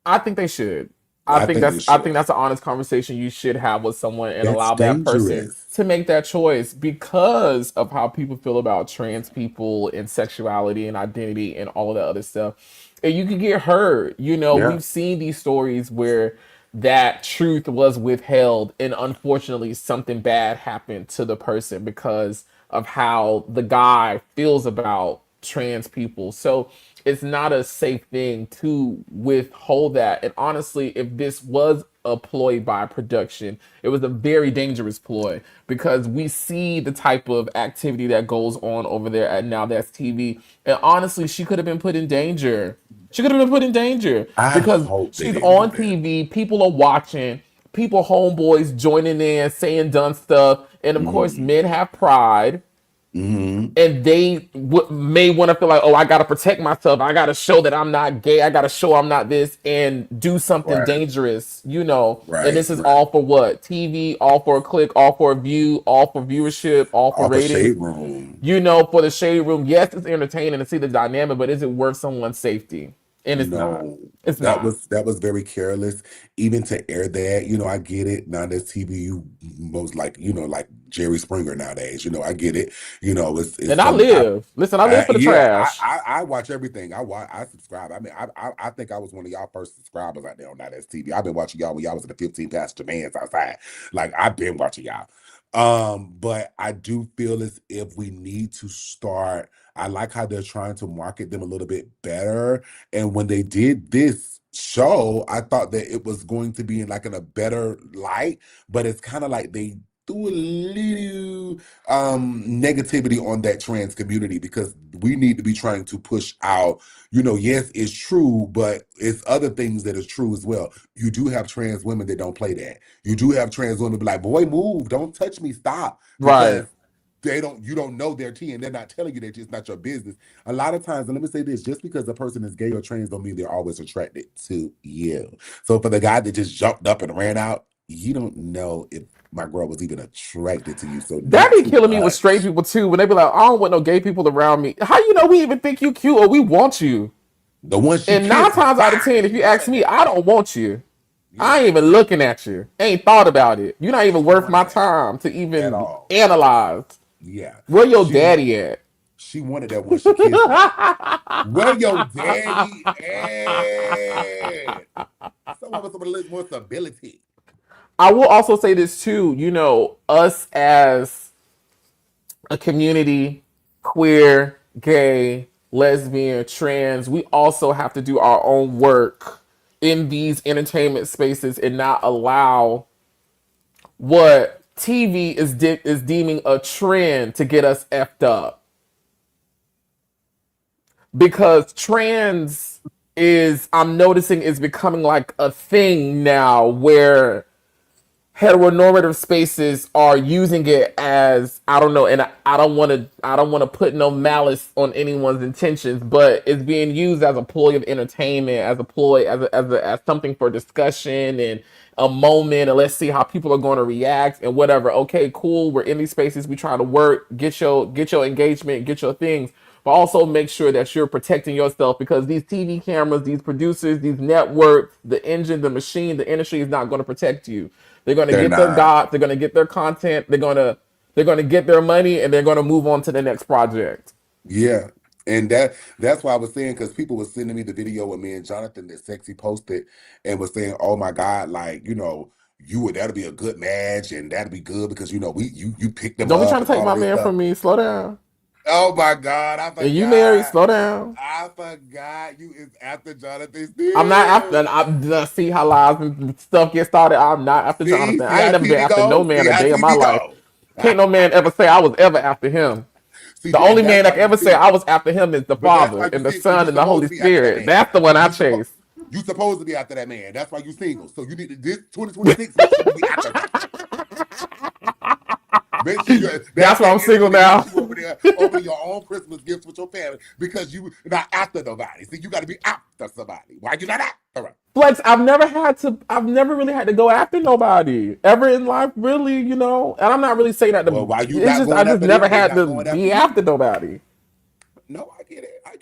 I think they should. I think they I should. think that's an honest conversation you should have with someone and That's allow that person dangerous. to make that choice because of how people feel about trans people and sexuality and identity and all of that other stuff. And you can get hurt. You know, Yeah. we've seen these stories where that truth was withheld and unfortunately something bad happened to the person because of how the guy feels about trans people. So it's not a safe thing to withhold that. And honestly, if this was a ploy by production, it was a very dangerous ploy because we see the type of activity that goes on over there at Now That's TV. And honestly, she could have been put in danger. She could have been put in danger I because hope they she's didn't do on that. TV, people are watching, people, homeboys joining in, saying dumb stuff. And of course, men have pride and they may want to feel like, oh, I got to protect myself. I got to show that I'm not gay. I got to show I'm not this and do something Right. dangerous, you know. And Right. this is Right. all for what? TV, all for a click, all for a view, all for viewership, all for Off a ratings, shade room. you know, for the shade room. Yes, it's entertaining to see the dynamic, but is it worth someone's safety? And it's not. No, It's not. that was very careless. Even to air that, you know, I get it. Now that's TV, you most like, you know, like Jerry Springer nowadays. You know, I get it. You know, it's And I some. live. Listen, I live for the Yeah, trash. I watch everything. I subscribe. I mean, I think I was one of y'all first subscribers out there on that TV. I've been watching y'all when y'all was in the 15 passenger vans outside. Like I've been watching y'all. But I do feel as if we need to start. I like how they're trying to market them a little bit better. And when they did this show, I thought that it was going to be in like in a better light, but it's kind of like they threw a little negativity on that trans community because we need to be trying to push out, you know, yes, it's true, but it's other things that is true as well. You do have trans women that don't play that. You do have trans women be like, boy, move, don't touch me, stop. Right. Because you don't know their tea and they're not telling you that it's not your business. A lot of times, and let me say this, just because a person is gay or trans don't mean they're always attracted to you. So for the guy that just jumped up and ran out, you don't know if my girl was even attracted to you. So That not be too killing me with much. straight people too. When they be like, I don't want no gay people around me. How you know we even think you cute or we want you? The one she And 9 kissed, times out of 10, if you ask me, I don't want you. I ain't even looking at you. Ain't thought about it. You're not even worth my time to at even all. analyze. Yeah. Where your daddy at? She wanted that one she kissed her. Where your daddy at? Someone with a little more stability. I will also say this too. You know, us as a community, queer, gay, lesbian, trans, we also have to do our own work in these entertainment spaces and not allow what TV is deeming a trend to get us effed up. Because trans is, I'm noticing, is becoming like a thing now where heteronormative spaces are using it as, I don't know, and I don't want to put no malice on anyone's intentions, but it's being used as a ploy of entertainment, as a ploy, as something for discussion and a moment, and let's see how people are going to react and whatever. Okay, cool, we're in these spaces, we try to work, get your engagement, get your things, but also make sure that you're protecting yourself because these TV cameras, these producers, these networks, the engine, the machine, the industry is not going to protect you. They're going to They're get their not. gods, they're going to get their content, they're going to get their money, and they're going to move on to the next project. Yeah. And that's why I was saying, because people were sending me the video with me and Jonathan that Sexy posted and was saying, oh my God, like, you know, that'll be a good match and that'll be good because, you know, you picked them Don't be up trying to and take all my this man stuff. from me. Slow down. Oh my God, I And you married, forgot. slow down. I forgot you is after Jonathan still. I'm not after. I see how lies and stuff get started. I'm not after Jonathan. See I ain't how never been TV after no go? man See a how day of my TV life. go? Can't no man ever say I was ever after him. See, The and only man that's that why can you ever say see, I was after him is the but that's why Father you and the see, you Son and the supposed Holy to be after that Spirit. man. That's the one I chase. You supposed to be after that man. That's why you single. So you need to, this 2026, make sure you be after that. Make sure you That's why I'm single now. You over there opening your own Christmas gifts with your family because you not after nobody. See, you got to be after somebody. Why you not after her? Flex, I've never really had to go after nobody ever in life, really, you know. And I'm not really saying that Well, why you it's not just I going just after never them? They had not to going after be you. after nobody. No, I get it. I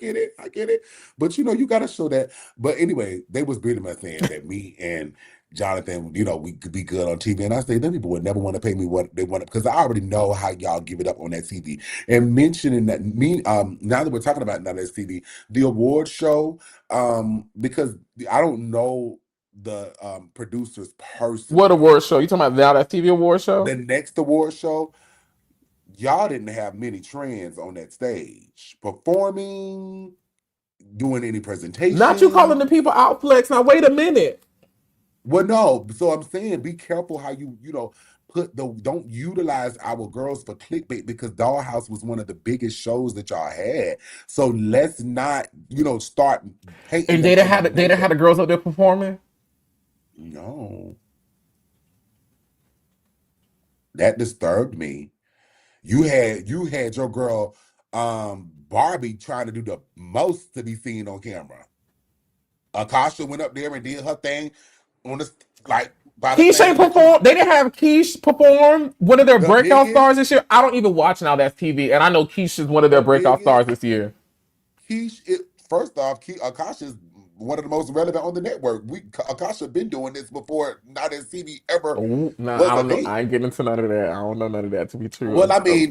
get it. But you got to show that. But anyway, they was pretty much saying that me and Jonathan, we could be good on TV. And I say, them people would never want to pay me what they want because I already know how y'all give it up on that TV. And mentioning that, now that we're talking about now that TV, the award show, because I don't know the producers personally. What award show? You talking about now that TV award show? The next award show, y'all didn't have many trans on that stage performing, doing any presentation. Not you calling the people out flex. Now wait a minute. Well, no. So I'm saying be careful how you don't utilize our girls for clickbait because Dollhouse was one of the biggest shows that y'all had. So let's not, start painting. And they didn't have the girls up there performing? No. That disturbed me. You had your girl Barbie trying to do the most to be seen on camera. Akasha went up there and did her thing on the Keish ain't perform. They didn't have Keish perform one of their breakout stars this year. I don't even watch Now That's TV, and I know Keish is one of their breakout stars this year. First off, Akasha is one of the most relevant on the network. Akasha been doing this before Now That's TV ever. I don't know. I ain't getting into none of that. I don't know none of that to be true. Well, I mean,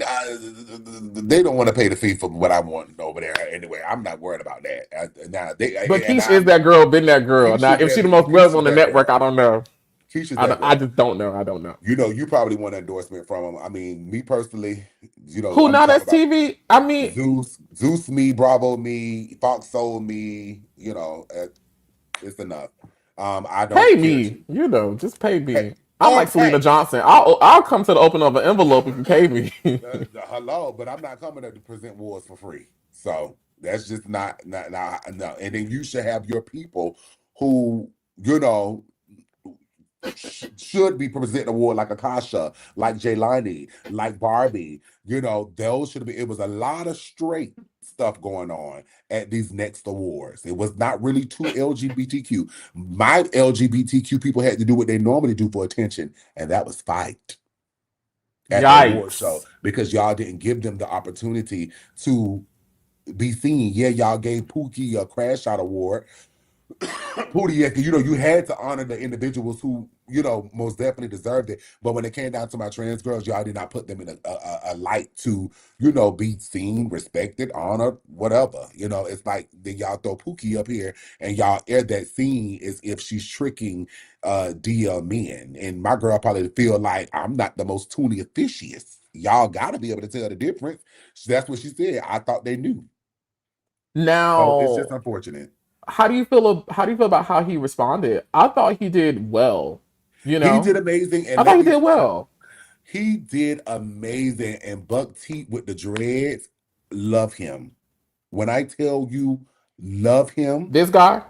they don't want to pay the fee for what I want over there. Anyway, I'm not worried about that. But Keish is that girl, been that girl. Now, if she's the most relevant on the network, I don't know. I just don't know. I don't know. You probably want an endorsement from them. I mean, me personally, who Now That's TV? I mean, Zeus me, Bravo me, Fox Soul me. It's enough. I don't pay me. Just pay me. I'm like Selena Johnson. I'll come to the opening of an envelope if you pay me. Hello, but I'm not coming to present wars for free. So that's just not. No. And then you should have your people who should be presenting award like Akasha, like Jaylani, like Barbie. Those should be. It was a lot of straight stuff going on at these next awards. It was not really too LGBTQ. My LGBTQ people had to do what they normally do for attention, and that was fight at the award show because y'all didn't give them the opportunity to be seen. Yeah, y'all gave Pookie a Crash Out Award. Pootie, you had to honor the individuals who, most definitely deserved it. But when it came down to my trans girls, y'all did not put them in a light to, be seen, respected, honored, whatever. It's like then y'all throw Pookie up here and y'all air that scene as if she's tricking DL men. And my girl probably feel like I'm not the most Toonie officious. Y'all got to be able to tell the difference. That's what she said. I thought they knew. Now so it's just unfortunate. How do you feel about how he responded? I thought he did well. He did amazing. And I thought he did well. He did amazing. And Buck T with the dreads, love him. When I tell you, love him. This guy?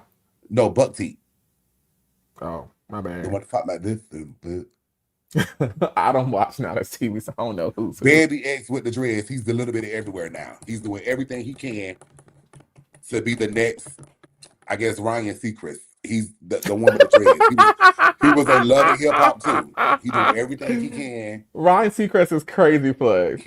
No, Buck T. Oh, my bad. The one to talk like this. I don't watch Now That's TV, so I don't know who's who. Baby X with the dreads. He's a little bit of everywhere now. He's doing everything he can to be the next, I guess, Ryan Seacrest. He's the one with the dreads. He was on Love and Hip Hop too. He doing everything he can. Ryan Seacrest is crazy flex.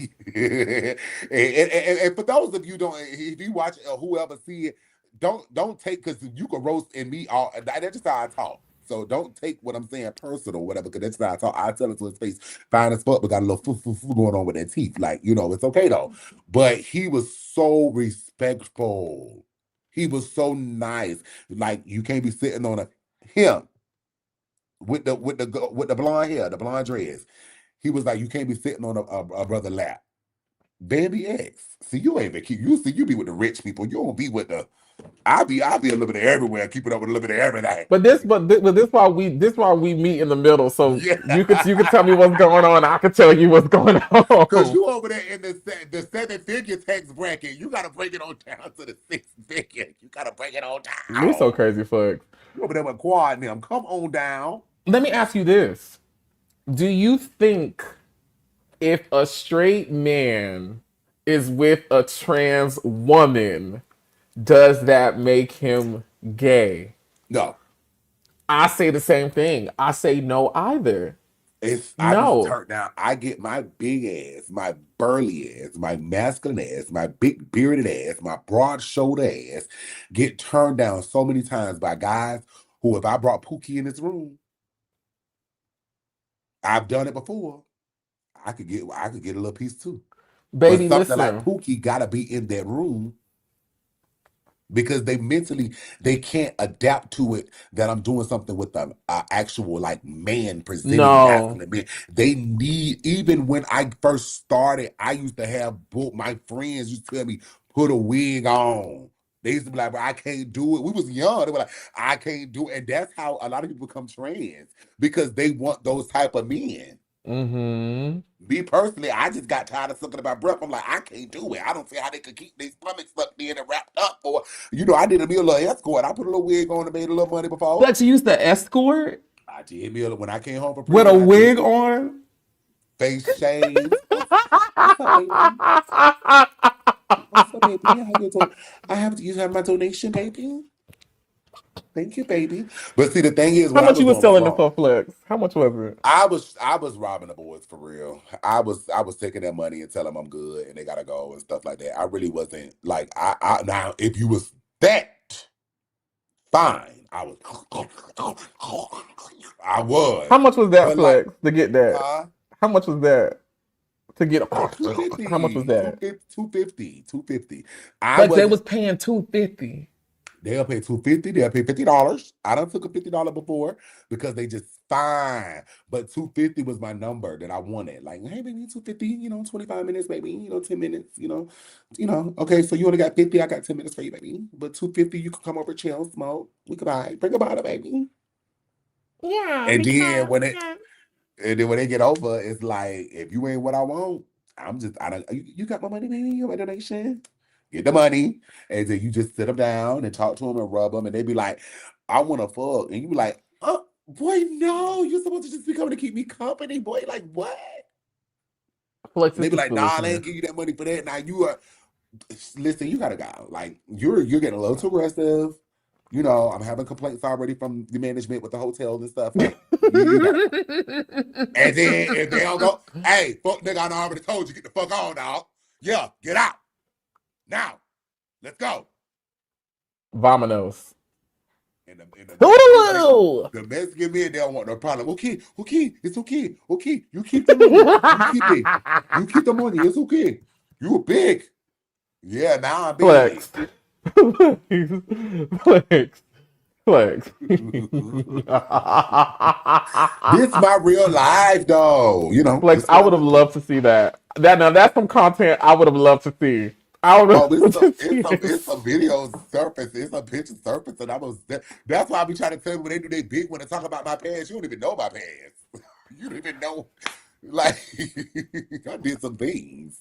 and for those of you if you watch whoever see it, don't take because you can roast and me all. That's just how I talk. So don't take what I'm saying personal, whatever, because that's how I talk. I tell it to his face, fine as fuck, but got a little foo going on with their teeth. Like, it's okay though. But he was so respectful. He was so nice. Like you can't be sitting on him with the blonde hair, the blonde dreads. He was like, you can't be sitting on a brother lap. Baby X. See, you ain't been keep. You be with the rich people. You don't be with the. I be a little bit of everywhere, keep it up with a little bit of everything. But this why we meet in the middle. So yeah. you could tell me what's going on. I could tell you what's going on. Because you over there in the 7-figure tax bracket, you gotta break it on down to the 6-figure. You gotta break it on down. You're so crazy, fuck. You over there with Quad and them. Come on down. Let me ask you this: do you think if a straight man is with a trans woman, does that make him gay? No. I say the same thing. I say no either. I just No. turned down. I get my big ass, my burly ass, my masculine ass, my big bearded ass, my broad shoulder ass get turned down so many times by guys who, if I brought Pookie in this room, I've done it before. I could get a little piece too. But Baby, something like listen. Pookie gotta be in that room because they can't adapt to it that I'm doing something with an actual like man presenting No. masculine man. They need, even when I first started, I used to have both my friends used to tell me put a wig on. They used to be like, "Bro, I can't do it." We was young. They were like, "I can't do it," and that's how a lot of people become trans because they want those type of men. Mm-hmm. Me personally, I just got tired of sucking about breath. I'm like, I can't do it. I don't see how they could keep their stomachs sucked in and wrapped up. Or, I did a little escort. I put a little wig on and made a little money before. But you used to escort I did me when I came home from with prison. a I wig did on? face shaves. What's up, baby? What's up, baby? How you doing? I have you have my donation, baby. Thank you, baby. But see, the thing is, How what I much was you was doing was selling the wrong. for flex? How much was it? I was robbing the boys for real. I was taking their money and telling them I'm good and they gotta go and stuff like that. I really wasn't like I now if you was that fine, I was. How much was that But like, flex to get that? huh? How much was that to get? Two How much was fifty, that? 250. I Flex, they wasn't. was paying $250. They'll pay $250. They'll pay $50. I done took a $50 before because they just fine. But 250 was my number that I wanted. Like, hey, baby, 250. 25 minutes, baby. 10 minutes. Okay, so you only got 50. I got 10 minutes for you, baby. But 250, you can come over, chill, smoke. We could buy. Bring a bottle, baby. Yeah, And then because when they get over, it's like if you ain't what I want, I don't. You got my money, baby. You got my donation. Get the money, and then you just sit them down and talk to them and rub them, and they be like, "I want to fuck," and you be like, "Oh, boy, no, you're supposed to just be coming to keep me company, boy." Like what? Flex And they is be the like, "Nah, they foolishness. ain't give you that money for that." Now you are listen. You gotta go. Like you're getting a little too aggressive. I'm having complaints already from the management with the hotels and stuff. Like you gotta go. And then if they don't go, hey, fuck nigga, I done already told you, get the fuck on, dog. Yeah, get out. Now, let's go. Vamonos. And the Mexican men, Toodaloo! they don't want no problem. Okay, it's okay. Okay, you keep the money. You keep it. You keep the money. It's okay. You big. Yeah, now I'm big. Flex. Flex. Flex. This my real life, though. Flex, This I what I would have went through. loved to see that. Now that's some content I would have loved to see. I would have Oh, loved to see it's this. some videos surface. It's some pictures surface, and that's why I be trying to tell you when they do they big when they talk about my pants. You don't even know my pants. You don't even know. Like I did some things.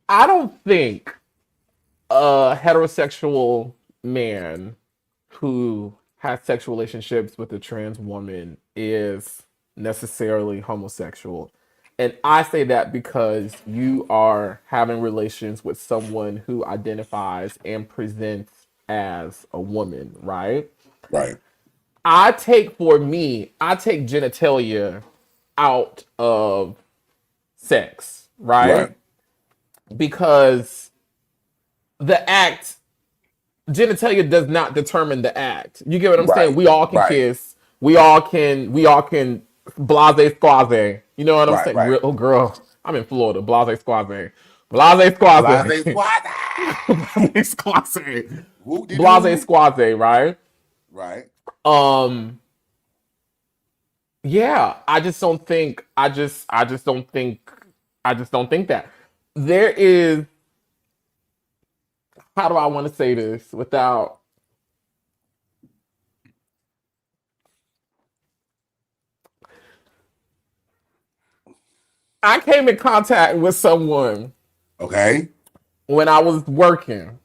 I don't think a heterosexual man who has sexual relationships with a trans woman is necessarily homosexual. And I say that because you are having relations with someone who identifies and presents as a woman, right? Right, I take genitalia out of sex, right, right? Because the act genitalia does not determine the act. You get what I'm saying? right, We all can right, kiss. We all can blase squaze. You know what I'm right, saying? right. Oh girl, I'm in Florida. Blase squaze. Blase Blase squaze. squad. Blase squaze. Whoop de Blase doo. squaze, right? Right. Um yeah, I just don't think that. There is, how do I want to say this without, I came in contact with someone Okay. when I was working.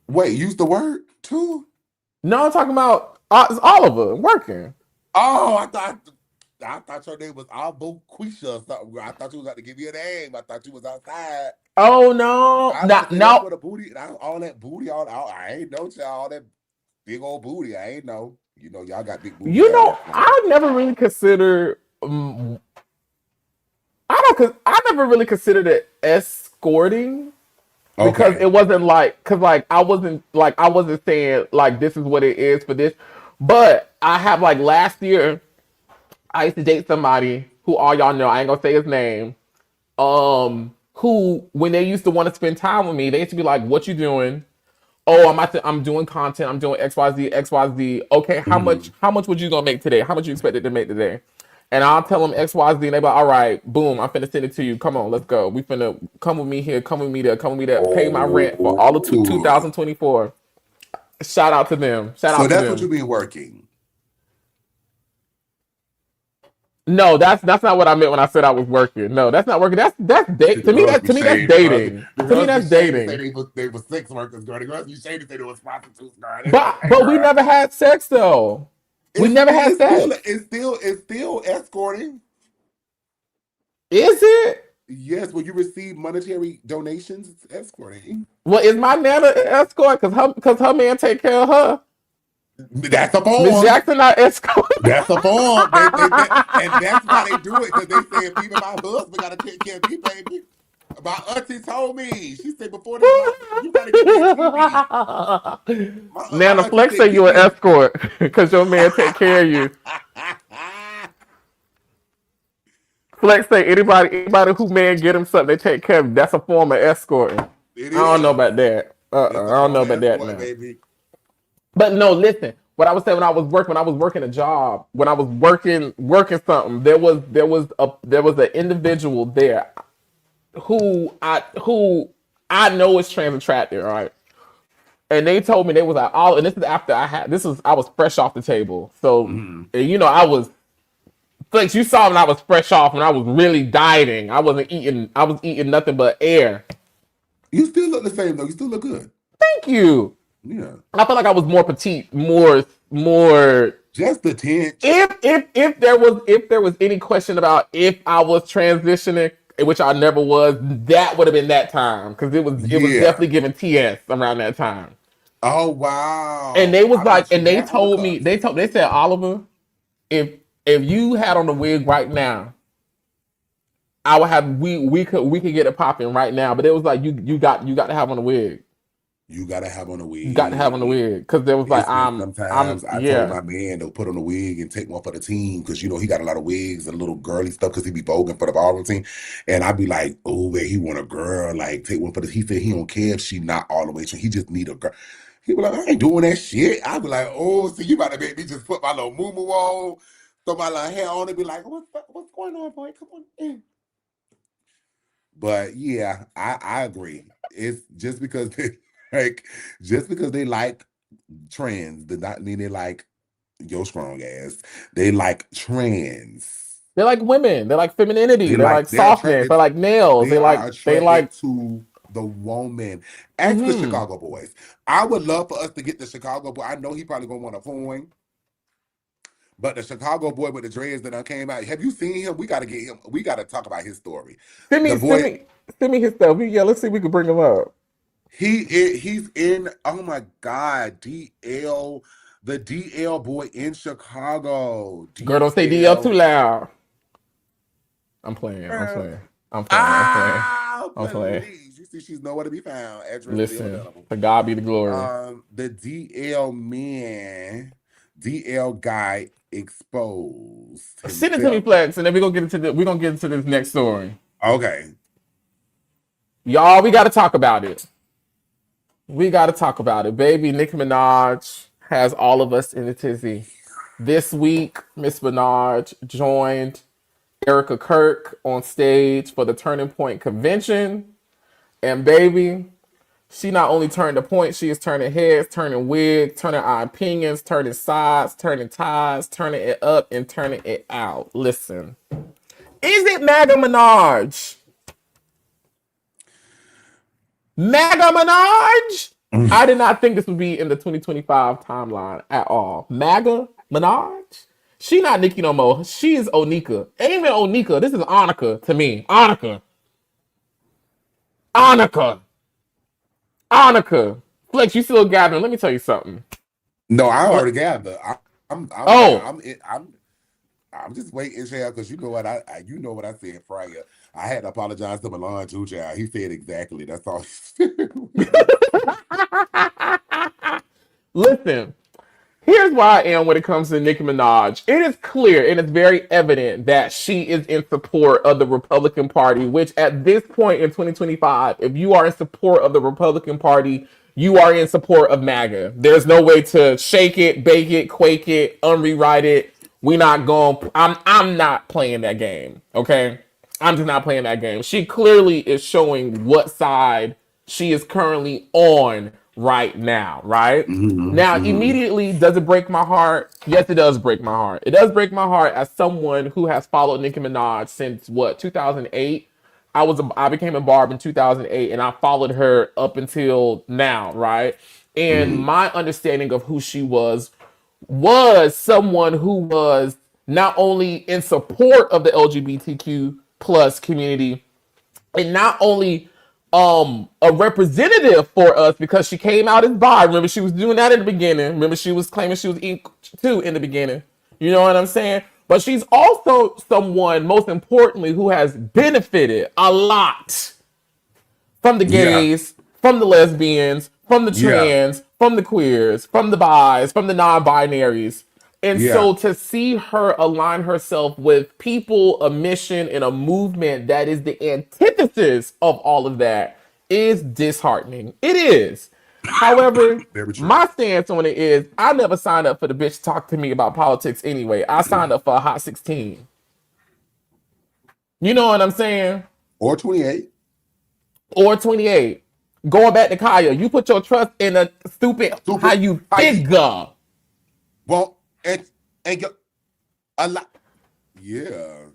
Wait, use the word too. No, I'm talking about all of them working. Oh, I thought your name was Albo Quisha or something. I thought you was about to give you a name. I thought you was outside. Oh no, I was not gonna say that's no. what a booty. All that booty. I ain't know y'all. All that big old booty. I ain't know. You know, y'all got big booties You down there know, tonight. I never really considered. I never really considered it escorting because Okay. it wasn't like because I wasn't saying like this is what it is for this, but I have like last year I used to date somebody who all y'all know I ain't gonna say his name. Who when they used to want to spend time with me, they used to be like, "What you doing?" Oh, I'm doing content. I'm doing XYZ, XYZ. Okay, Mhm. how much would you gonna make today? How much you expected to make today? And I'll tell them XYZ, and they be like, all right, boom, I'm finna send it to you. Come on, let's go. We finna come with me here, come with me there, come with me there. Pay my rent for all of Oh. 2024. Shout out to them. Shout So out to that's what you them. mean working. No, that's not what I meant when I said I was working. No, that's not working. That's See, date. the girls be To me that's shady. dating. The To me girls be that's shady say dating. they was sex workers, girl. The girls be shady say they was prostitutes, girl. It's like, hey, But we girl. never had sex though. We never had sex. It's still escorting. Is it? Yes, when you receive monetary donations, it's escorting. Well, is my nana an escort? Cause her man take care of her. That's a Miss form. Jackson not escort. That's a form. And that's why they do it, because they say if even my husband gotta take care of me, baby. My auntie told me. She said before this month, you gotta get me a TV. My Nana auntie Flex said, say get you an me a escort because your man take care of you. Flex say anybody who man get him something, they take care of him. That's a form of escorting. I It don't know is. about that. That's I a don't know form of about that escort, now. baby. But no, listen. What I was saying when I was working a job, when I was working something, there was an individual there who I know is trans attracted, right? And they told me they was like all, and this is after I was fresh off the table, so Mhm. and, you know I was Flex. You saw when I was fresh off when I was really dieting. I was eating nothing but air. You still look the same though. You still look good. Thank you. Yeah. I felt like I was more petite, more. Just the tinge. If there was any question about if I was transitioning, which I never was, that would have been that time because it was Yeah. definitely giving TS around that time. Oh And wow. they was I like, thought and you they had on the told me, cuffs. they said, Oliver, if you had on the wig right now, I would have we could get it popping right now. But it was like you got to have on the wig. You gotta have on a You got to have on the wig. wig because there was like It's been I'm sometimes I told yeah. my man to put on a wig and take one for the team because you know he got a lot of wigs and little girly stuff because he be voguing for the ballroom team. And I'd be like, oh, man, he want a girl, like take one for the. He said he don't care if she not all the way. So he just need a girl. He be like, I ain't doing that shit. I'd be like, oh, so you about to make me just put my little moo on, throw my little hair on and be like, what's going on, boy? Come on in. But yeah, I agree. It's just because they like just because they like trans does not mean they like your strong ass. They like trans. They're like women. They're like femininity. They They're like like they're softness. They attracted. like nails. They are They attracted like. to the woman. Ask the Hmm. Chicago boys. I would love for us to get the Chicago boy. I know he probably gonna want a phone, but the Chicago boy with the dreads that came out. Have you seen him? We gotta get him. We gotta talk about his story. Send The me send boy. me send me his stuff. Yeah, let's see if we can bring him up. He's in, oh my God, DL, the DL boy in Chicago. Girl, don't say DL too DL. loud. I'm playing. I'm Girl. playing. I'm playing. I'm playing. Ah, I'm playing. please. You see, she's nowhere to be found. Address still Listen, available. to God be the glory. The DL man, DL guy exposed Send it to me, himself. Flex, and then we're gonna get into this next story. Okay. Y'all, we gotta talk about it. We gotta talk about it. Baby, Nicki Minaj has all of us in a tizzy. This week, Miss Minaj joined Erica Kirk on stage for the Turning Point convention. And baby, she not only turned the point, she is turning heads, turning wigs, turning our opinions, turning sides, turning ties, turning it up, and turning it out. Listen, is it MAGA Minaj? MAGA Minaj? I did not think this would be in the 2025 timeline at all. MAGA Minaj? She not Nicki no more. She is Onika. Ain't even Onika. This is Annika to me. Annika. Annika. Annika. Flex, you still gathering. Let me tell you something. No, I Fle- already gathered. Oh, I'm just waiting, child, because you know what you know what I said prior. I had to apologize to Milan too, child. He said exactly. That's all. listen. Here's where I am when it comes to Nicki Minaj. It is clear and it's very evident that she is in support of the Republican Party, which at this point in 2025, if you are in support of the Republican Party, you are in support of MAGA. There's no way to shake it, bake it, quake it, unrewrite it. We not going. I'm not playing that game. Okay, I'm just not playing that game. She clearly is showing what side she is currently on right now. Right now, immediately, does it break my heart? Yes, it does break my heart. It does break my heart as someone who has followed Nicki Minaj since what 2008. I became a barb in 2008, and I followed her up until now. Right, and my understanding of who she was someone who was not only in support of the LGBTQ plus community and not only a representative for us because she came out as bi. Remember, she was doing that in the beginning. Remember, she was claiming she was too in the beginning. You know what I'm saying? But she's also someone, most importantly, who has benefited a lot from the Yeah, gays, from the lesbians, from the yeah, trans, from the queers, from the bis, from the non-binaries. And yeah. so to see her align herself with people, a mission, and a movement that is the antithesis of all of that is disheartening. It is. However, Very true. my stance on it is I never signed up for the bitch to talk to me about politics anyway. I signed up for a hot 16. You know what I'm saying? Or 28. Or 28. Going back to Kaya, you put your trust in a stupid how Stupid. you How you figure. well and you a lot. Yeah.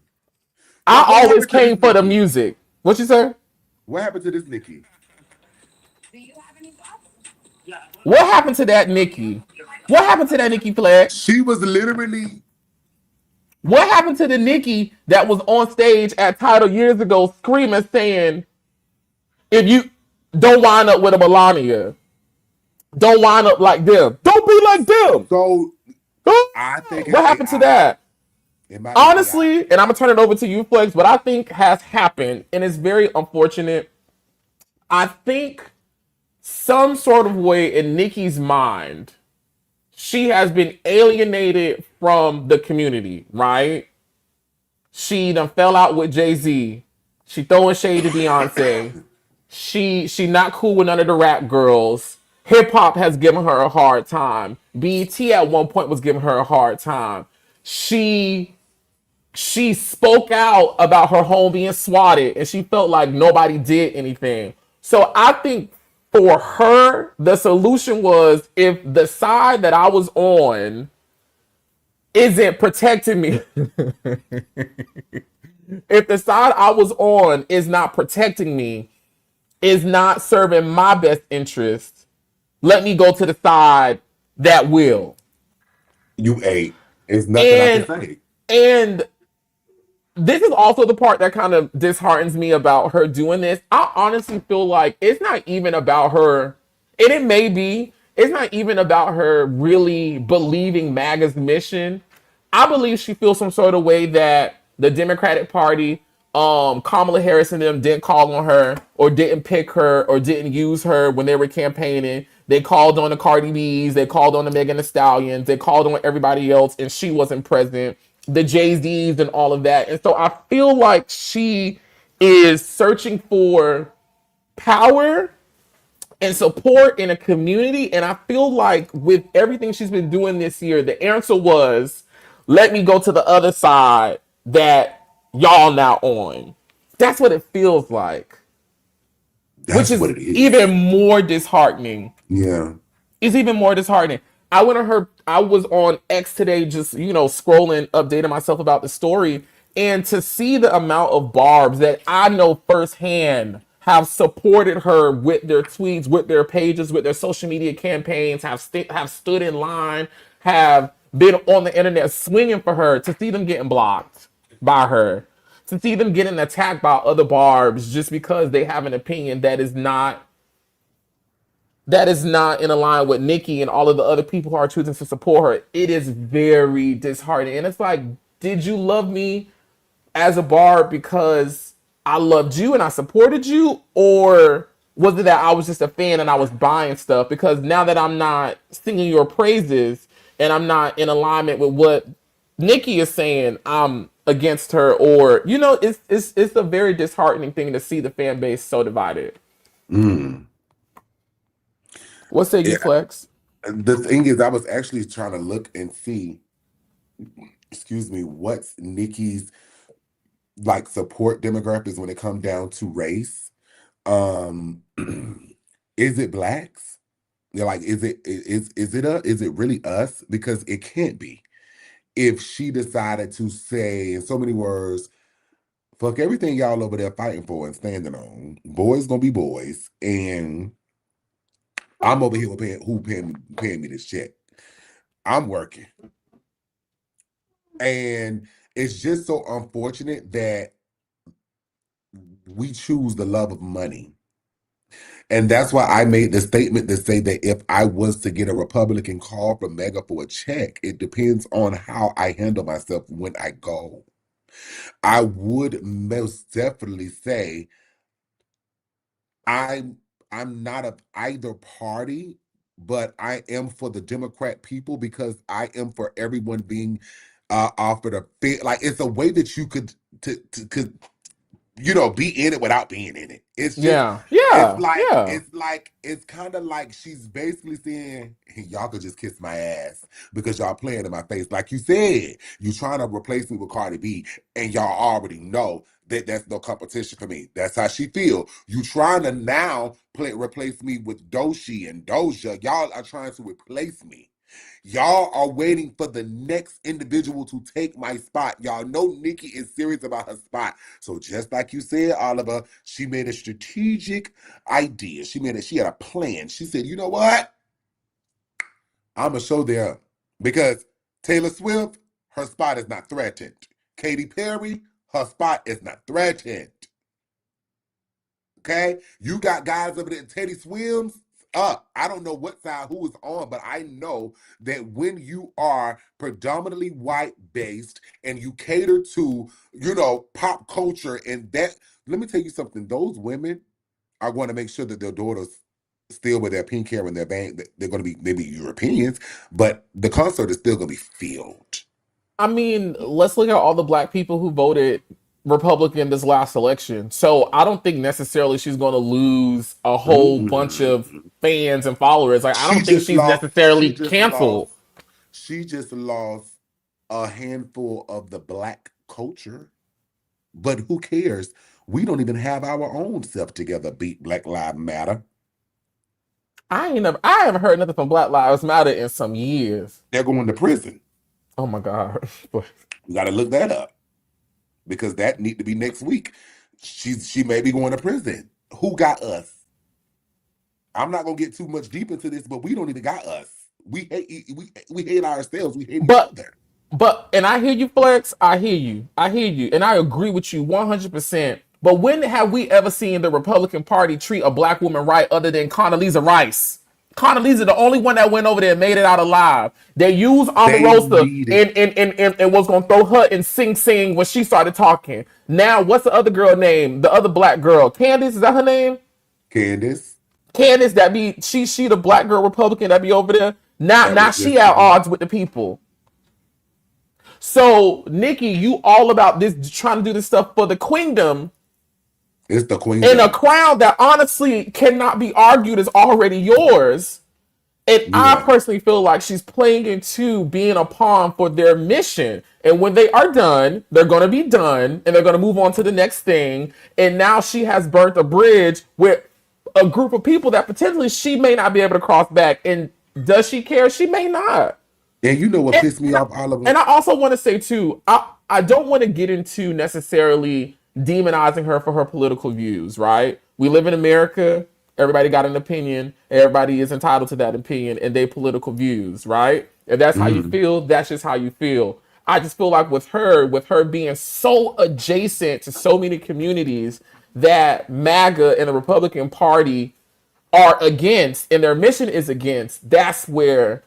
I What always happened to this came for the Nikki? music. What you say? What happened to this Nikki? What happened to that Nicki? What happened to that Nicki Flex? She was literally What happened to the Nicki that was on stage at Tidal years ago screaming saying, if you don't wind up with a Melania, don't wind up like them. Don't be like them. so I think What happened to that? it might be AI. Honestly, and I'm gonna turn it over to you, Flex, what I think has happened, and it's very unfortunate. I think some sort of way in Nikki's mind, she has been alienated from the community, right? She done fell out with Jay-Z. She throwing shade to Beyonce. She not cool with none of the rap girls. Hip hop has given her a hard time. BET at one point was giving her a hard time. She she spoke out about her home being swatted and she felt like nobody did anything. So I think for her, the solution was if the side that I was on isn't protecting me, if the side I was on is not protecting me, is not serving my best interest, let me go to the side that will. You ate. There's nothing I can And say. and this is also the part that kind of disheartens me about her doing this. I honestly feel like it's not even about her, and it may be, it's not even about her really believing MAGA's mission. I believe she feels some sort of way that the Democratic Party, Kamala Harris and them didn't call on her or didn't pick her or didn't use her when they were campaigning. They called on the Cardi B's, they called on the Megan Thee Stallions, they called on everybody else, and she wasn't present. The Jay-Z's and all of that. And so I feel like she is searching for power and support in a community. And I feel like with everything she's been doing this year, the answer was, let me go to the other side that y'all now on. That's what it feels like, which That's what is it is. even more disheartening. Yeah. It's even more disheartening. I went on her. I was on X today, just scrolling, updating myself about the story, and to see the amount of barbs that I know firsthand have supported her with their tweets, with their pages, with their social media campaigns, have stood in line, have been on the internet swinging for her. To see them getting blocked by her, to see them getting attacked by other barbs just because they have an opinion that is not that is not in line with Nicki and all of the other people who are choosing to support her, it is very disheartening. And it's like, did you love me as a Barb because I loved you and I supported you? Or was it that I was just a fan and I was buying stuff? Because now that I'm not singing your praises and I'm not in alignment with what Nicki is saying, I'm against her. Or, it's a very disheartening thing to see the fan base so divided. Mm. What say you, Yeah. Flex? The thing is, I was actually trying to look and see, excuse me, what's Nikki's like support demographics when it comes down to race. Um, is it blacks? They're like, is it really us? Because it can't be. If she decided to say in so many words, fuck everything y'all over there fighting for and standing on, boys gonna be boys, and I'm over here paying me this check. I'm working. And it's just so unfortunate that we choose the love of money. And that's why I made the statement to say that if I was to get a Republican call from MAGA for a check, it depends on how I handle myself when I go. I would most definitely say I'm not of either party, but I am for the Democrat people because I am for everyone being offered a fair, like it's a way that you could could be in it without being in it. It's just Yeah. Yeah. Yeah. it's kind of like she's basically saying, hey, y'all could just kiss my ass because y'all playing in my face. Like you said, you trying to replace me with Cardi B, and y'all already know that that's no competition for me. That's how she feel. You trying to now replace me with Doshi and Doja. Y'all are trying to replace me. Y'all are waiting for the next individual to take my spot. Y'all know Nicki is serious about her spot. So just like you said, Oliver, she made a strategic idea. She had a plan. She said, you know what? I'm going to show them. Because Taylor Swift, her spot is not threatened. Katy Perry, her spot is not threatened. Okay? You got guys over there, Teddy Swims, I don't know what side who is on, but I know that when you are predominantly white based and you cater to, pop culture and that, let me tell you something, those women are going to make sure that their daughters still with their pink hair and their bang, they're going to be maybe Europeans, but the concert is still going to be filled. I mean, let's look at all the black people who voted Republican this last election. So I don't think necessarily she's going to lose a whole bunch of fans and followers. Like, I don't think she's necessarily canceled. She just lost a handful of the black culture. But who cares? We don't even have our own self together, beat Black Lives Matter. I haven't heard nothing from Black Lives Matter in some years. They're going to prison. Oh my God. We got to look that up. Because that need to be next week. She may be going to prison. Who got us? I'm not gonna get too much deep into this, but we don't even got us. We hate ourselves. We hate each other. And I hear you, Flex. I hear you, and I agree with you 100%. But when have we ever seen the Republican Party treat a black woman right, other than Condoleezza Rice? Condoleezza, the only one that went over there and made it out alive. They used Omarosa and was gonna throw her in Sing Sing when she started talking. Now, what's the other girl name? The other black girl, Candace, is that her name? Candace, that be she the black girl Republican that be over there. Now she at odds with the people. So Nicki, you all about this trying to do this stuff for the queendom. It's the queendom. And a crown that honestly cannot be argued is already yours. And I personally feel like she's playing into being a pawn for their mission. And when they are done, they're going to be done and they're going to move on to the next thing. And now she has burnt a bridge with a group of people that potentially she may not be able to cross back. And does she care? She may not. And you know what pissed me off, Oliver? And I also want to say too, I don't want to get into necessarily demonizing her for her political views, right? We live in America. Everybody got an opinion. Everybody is entitled to that opinion and their political views, right? If that's how you feel, that's just how you feel. I just feel like with her being so adjacent to so many communities, that MAGA and the Republican Party are against and their mission is against, that's where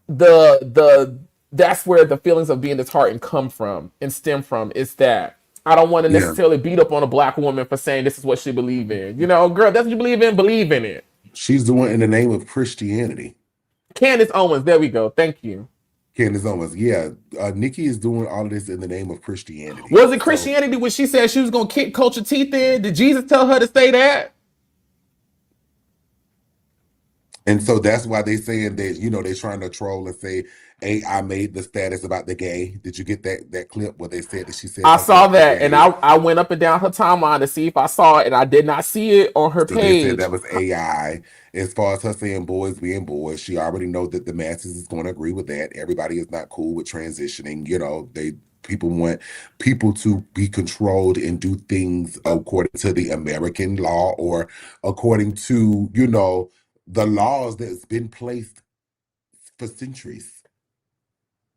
the feelings of being disheartened come from and stem from. Is that I don't want to Yeah. necessarily beat up on a black woman for saying this is what she believe in. You know, girl, that's what you believe in it. She's doing it in the name of Christianity. Candace Owens, there we go. Thank you. Candace Owens, yeah. Nicki is doing all of this in the name of Christianity. Was it Christianity when she said she was going to kick culture teeth in? Did Jesus tell her to say that? And so that's why they saying that, you know, they're trying to troll and say, hey, I made the status about the gay. Did you get that clip where they said that she said I something saw about that, the and gay? I went up and down her timeline to see if I saw it, and I did not see it on her So they said page. that was AI. As far as her saying boys being boys, she already know that the masses is going to agree with that. Everybody is not cool with transitioning. You know, people want people to be controlled and do things according to the American law or according to, you know, the laws that's been placed for centuries.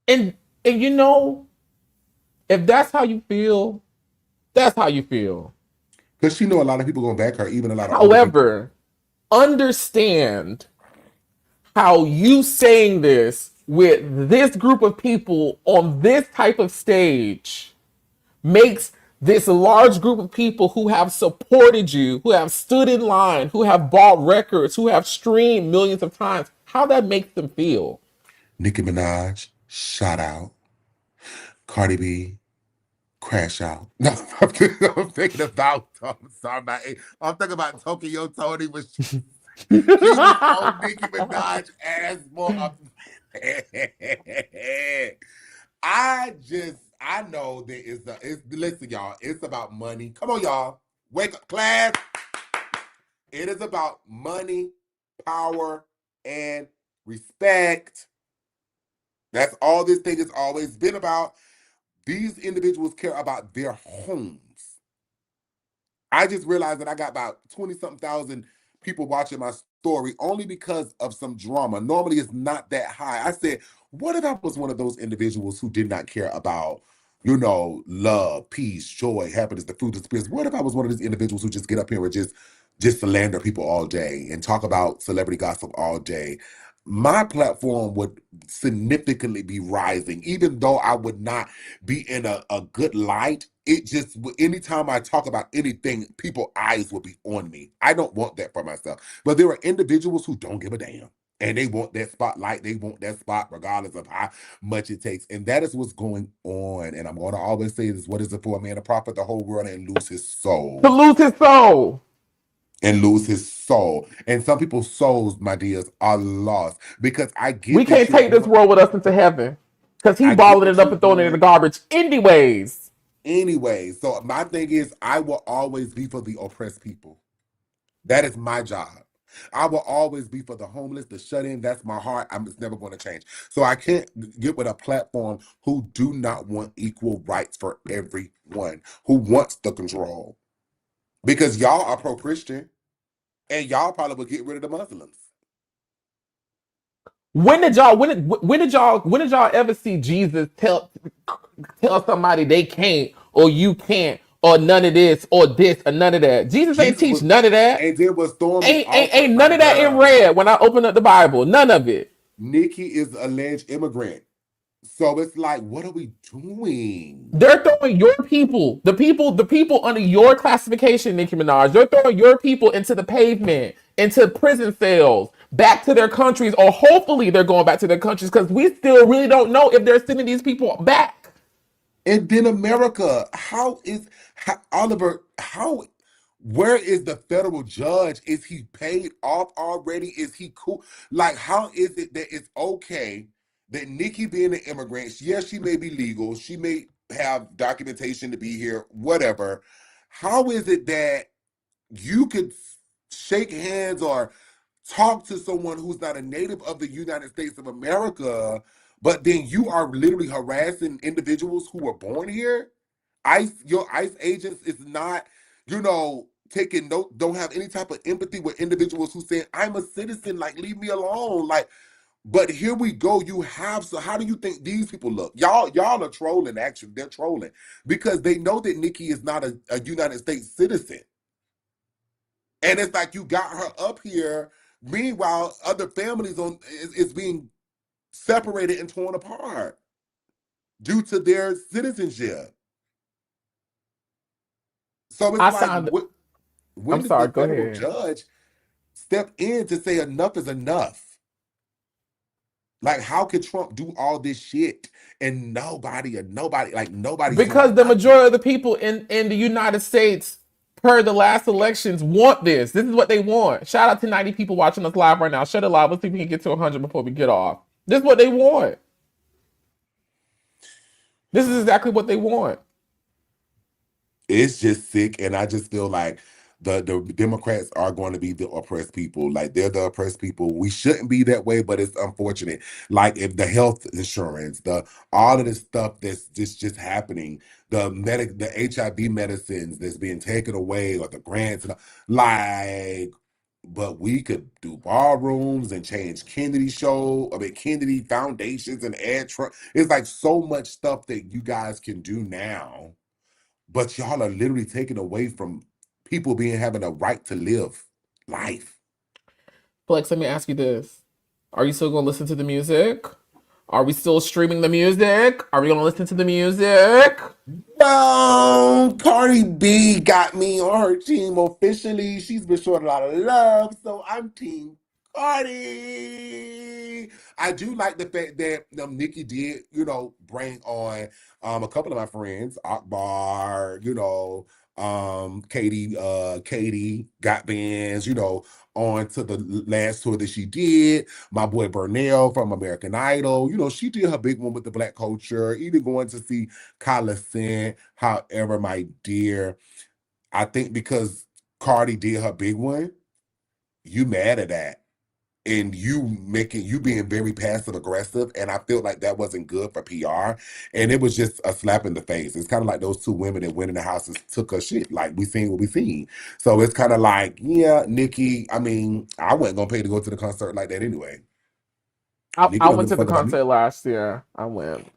And you know, if that's how you feel, that's how you feel. Because she know a lot of people gonna back her, even a lot of However, understand how you saying this with this group of people on this type of stage makes this large group of people who have supported you, who have stood in line, who have bought records, who have streamed millions of times, how that makes them feel. Nicki Minaj, shout out. Cardi B, crash out. No, I'm thinking about. I'm sorry, I'm thinking about Tokyo Tony was he was on Nicki Minaj ass more up. I know that listen, y'all, it's about money. Come on, y'all. Wake up, class. It is about money, power, and respect. That's all this thing has always been about. These individuals care about their homes. I just realized that I got about 20-something thousand people watching my story only because of some drama. Normally it's not that high. I said, what if I was one of those individuals who did not care about, you know, love, peace, joy, happiness, the fruit of the spirit? What if I was one of these individuals who just get up here and just slander people all day and talk about celebrity gossip all day? My platform would significantly be rising, even though I would not be in a good light. It just, anytime I talk about anything, people's eyes will be on me. I don't want that for myself. But there are individuals who don't give a damn. And they want that spotlight. They want that spot regardless of how much it takes. And that is what's going on. And I'm going to always say this, what is it for a man to profit the whole world and lose his soul? To lose his soul. And lose his soul. And some people's souls, my dears, are lost. Because I get we can't take this world with us into heaven. Because he's balling it up and throwing it in the garbage anyways. So my thing is, I will always be for the oppressed people. That is my job. I will always be for the homeless, the shut-in. That's my heart. It's never going to change. So I can't get with a platform who do not want equal rights for everyone, who wants the control. Because y'all are pro-Christian, and y'all probably will get rid of the Muslims. When did y'all ever see Jesus tell somebody they can't or you can't or none of this or this or none of that? Jesus ain't teach none of that. And there was ain't none of that in red when I open up the Bible. None of it. Nicki is an alleged immigrant. So it's like, what are we doing? They're throwing your people, the people under your classification, Nicki Minaj, they're throwing your people into the pavement, into prison cells, back to their countries, or hopefully they're going back to their countries because we still really don't know if they're sending these people back. And then America, where is the federal judge? Is he paid off already? Is he cool? Like, how is it that it's okay that Nicki being an immigrant, yes, she may be legal, she may have documentation to be here, whatever. How is it that you could shake hands or talk to someone who's not a native of the United States of America, but then you are literally harassing individuals who were born here? Your ICE agents is not, taking note, don't have any type of empathy with individuals who say, I'm a citizen, like, leave me alone. Like, but here we go. So how do you think these people look? Y'all are trolling, actually. They're trolling because they know that Nicki is not a United States citizen. And it's like you got her up here. Meanwhile, other families is being separated and torn apart due to their citizenship. So it's I like, signed. when I'm does the sorry. Go federal ahead. judge step in to say enough is enough? Like, how could Trump do all this shit and nobody's doing Because the nothing? majority of the people in the United States, per the last elections, want this. This is what they want. Shout out to 90 people watching us live right now. Shut it live. Let's see if we can get to 100 before we get off. This is what they want. This is exactly what they want. It's just sick, and I just feel like the Democrats are going to be the oppressed people. Like, they're the oppressed people. We shouldn't be that way, but it's unfortunate. Like, if the health insurance, the all of this stuff that's just happening, the HIV medicines that's being taken away, or the grants, and like, but we could do ballrooms and change Kennedy foundations and add Trump. It's like so much stuff that you guys can do now. But y'all are literally taking away from people having a right to live life. Flex, let me ask you this. Are you still going to listen to the music? Are we still streaming the music? Are we going to listen to the music? No, Cardi B got me on her team officially. She's been showing a lot of love, so I'm team Cardi. I do like the fact that Nicki did, bring on a couple of my friends, Akbar, Katie got bands, on to the last tour that she did. My boy Burnell from American Idol, she did her big one with the Black culture, even going to see Kyla Sin. However, my dear, I think because Cardi did her big one, you mad at that. And you being very passive aggressive, and I feel like that wasn't good for PR, and it was just a slap in the face. It's kind of like those two women that went in the house and took her shit. Like, we seen what we seen, so it's kind of like, yeah, Nicki. I mean, I wasn't gonna pay to go to the concert like that anyway. Nicki I don't went give a to the fuck about me. concert last year. I went.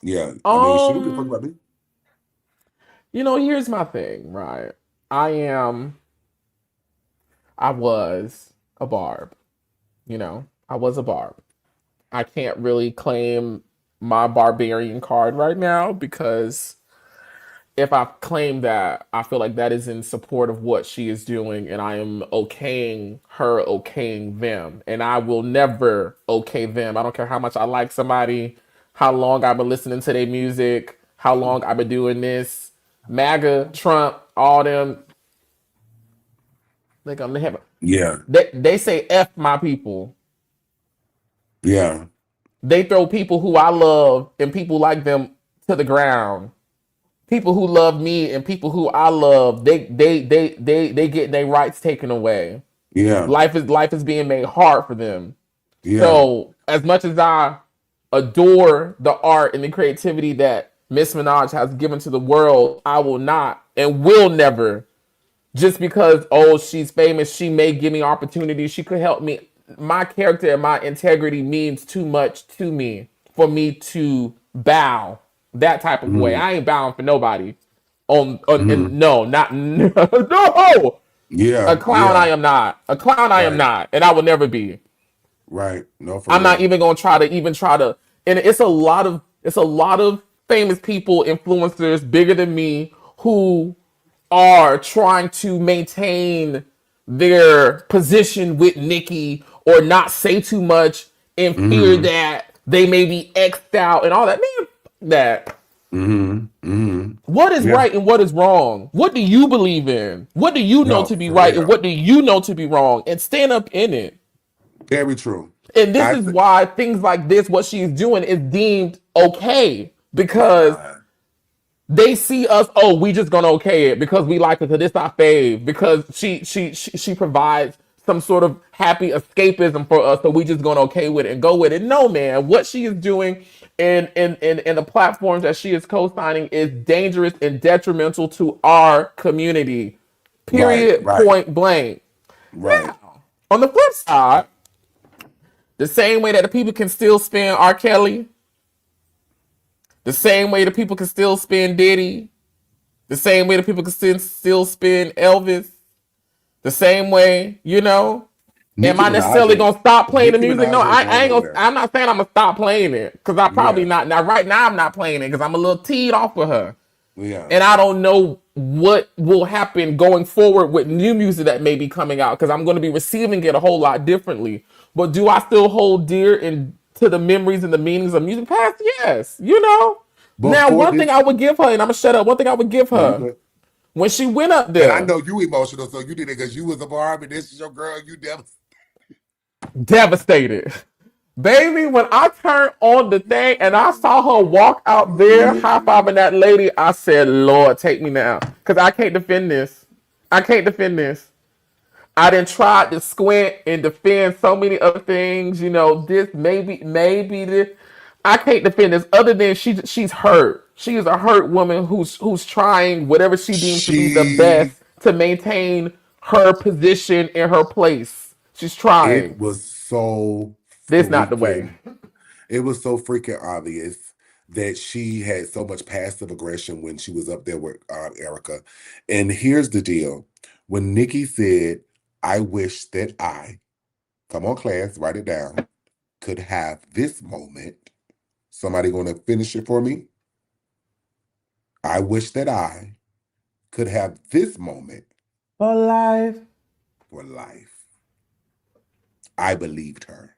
Yeah, I mean, she don't give a fuck about me. Here's my thing, right? I was a barb. I was a barb. I can't really claim my barbarian card right now because if I claim that, I feel like that is in support of what she is doing, and I am okaying her okaying them. And I will never okay them. I don't care how much I like somebody, how long I've been listening to their music, how long I've been doing this. MAGA, Trump, all them, they gonna have Yeah, they say F my people. yeah, They throw people who I love and people like them to the ground. People who love me and people who I love, they get their rights taken away. yeah, Life is being made hard for them. yeah, So as much as I adore the art and the creativity that Miss Minaj has given to the world, I will not and will never, just because she's famous, she may give me opportunities, she could help me. My character and my integrity means too much to me for me to bow that type of way. mm-hmm, I ain't bowing for nobody. On mm-hmm. and no, not no. A Yeah, clown yeah, I am not. A clown I am right, not, and I will never be. right. No, for I'm not real. even gonna try to. And it's a lot of famous people, influencers bigger than me, who are trying to maintain their position with Nicki or not say too much in fear Mm-hmm, that they may be X'd out and all that. Man, that. mm-hmm, mm-hmm. What is Yeah, right and what is wrong? What do you believe in? What do you know no, to be for right and real. what do you know to be wrong? And stand up in it. Very true. And this I is th- why things like this, what she's doing, is deemed okay. Because uh, they see us, we just gonna okay it because we like her, because this our fave, because she provides some sort of happy escapism for us, so we just gonna okay with it and go with it. No, man, what she is doing and the platforms that she is co-signing is dangerous and detrimental to our community. right, Period. right, Point blank. right. On the flip side, the same way that the people can still spin R. Kelly, the same way the people can still spin Diddy, the same way that people can still spin Elvis, The same way, am Nicki I Minaj necessarily ain't gonna stop playing the Nicki music? No, Minaj ain't I going ain't gonna. nowhere. I'm not saying I'm gonna stop playing it because I probably Yeah, not. Now, right now, I'm not playing it because I'm a little teed off with her, yeah. and I don't know what will happen going forward with new music that may be coming out because I'm going to be receiving it a whole lot differently. But do I still hold dear to the memories and the meanings of music past? Yes, Now, Before one thing this, I would give her, and I'm gonna shut up. One thing I would give no, you her good. when she went up And I there, know you emotional, so you did it because you was a Barbie. This is your girl. You never. devastated. Baby, when I turned on the thing and I saw her walk out there high fiving that lady, I said, Lord, take me now. Because I can't defend this. I can't defend this. I done tried to squint and defend so many other things, this maybe this. I can't defend this other than she's hurt. She is a hurt woman who's trying whatever she deems to be the She. best to maintain her position in her place. She's It trying. was so This not the way. freaking. It was so freaking obvious that she had so much passive aggression when she was up there with Erica. And here's the deal: when Nicki said, "I wish that I," come on, class, write it down, could have this moment. Somebody going to finish it for me? I wish that I could have this moment For life. for life. I believed her.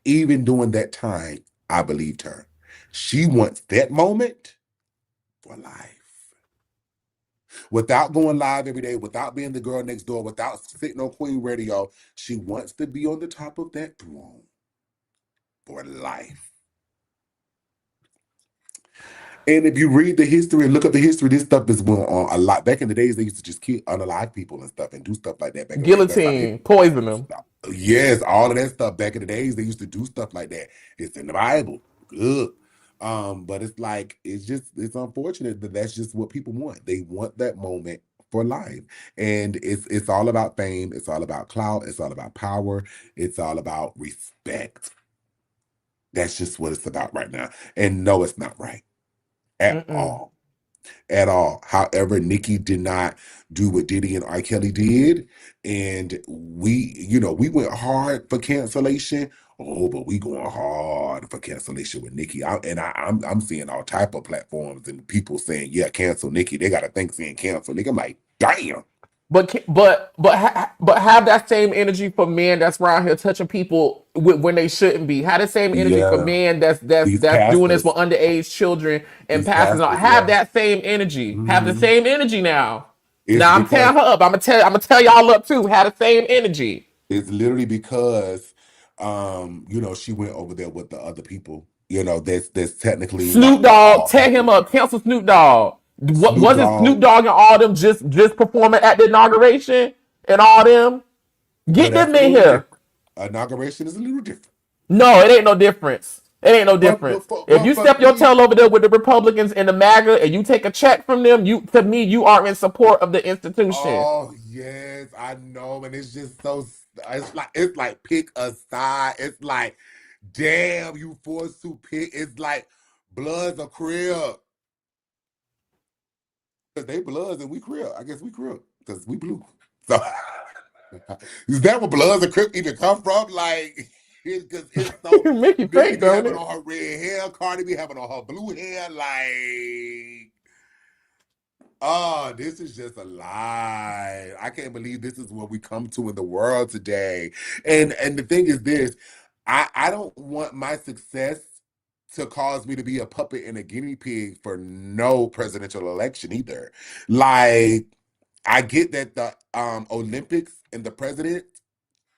Even during that time, I believed her. She wants that moment for life. Without going live every day, without being the girl next door, without sitting on Queen Radio, she wants to be on the top of that throne for life. And if you read the history and look up the history, this stuff is going on a lot. Back in the days, they used to just kill unalive people and stuff and do stuff like that back in the days. That's how they, Guillotine. Poison them. yes, all of that stuff back in the days, they used to do stuff like that. It's in the Bible. Good. But it's unfortunate that that's just what people want. They want that moment for life. And it's all about fame, it's all about clout, it's all about power, it's all about respect. That's just what it's about right now. And no, it's not right at Mm-mm. all. At all. However, Nicki did not do what Diddy and R. Kelly did. And we went hard for cancellation. Oh, but we going hard for cancellation with Nicki. I'm seeing all type of platforms and people saying, yeah, cancel Nicki. They got to think saying cancel Nicki. I'm like, damn. But have that same energy for men that's around here touching people when they shouldn't be. Have the same energy for Yeah. men that's These doing this pastors. with underage children and These passing on. pastors, Have yeah. that same energy. Have the Mhm. same energy now. It's Now I'm because tearing her up. I'm gonna tell y'all up too. Have the same energy. It's literally because she went over there with the other people, that's technically Snoop not the Dogg, all tear him pastors. up. Cancel Snoop Dogg. What Snoop wasn't Snoop Dogg, Dogg and all them just performing at the inauguration and all them? well, Get that's them a in little here. different. Inauguration is a little different. No, it ain't no difference. It ain't no But difference. but for, If but you for step your me, tail over there with the Republicans and the MAGA and you take a check from them, to me, you are in support of the institution. oh yes, I know, and it's just so it's like pick a side. It's like, damn, you forced to pick. It's like Bloods or Crib. Because they Bloods and we Crib. I guess we Crib. Because we blue. So is that where Bloods and Crip even come from? Like, because it's so Make you Nicki think, be don't having it? on her red hair, Cardi be having on her blue hair, like, oh, this is just a lie. I can't believe this is what we come to in the world today. And the thing is this, I don't want my success to cause me to be a puppet and a guinea pig for no presidential election either. Like, I get that the Olympics and the president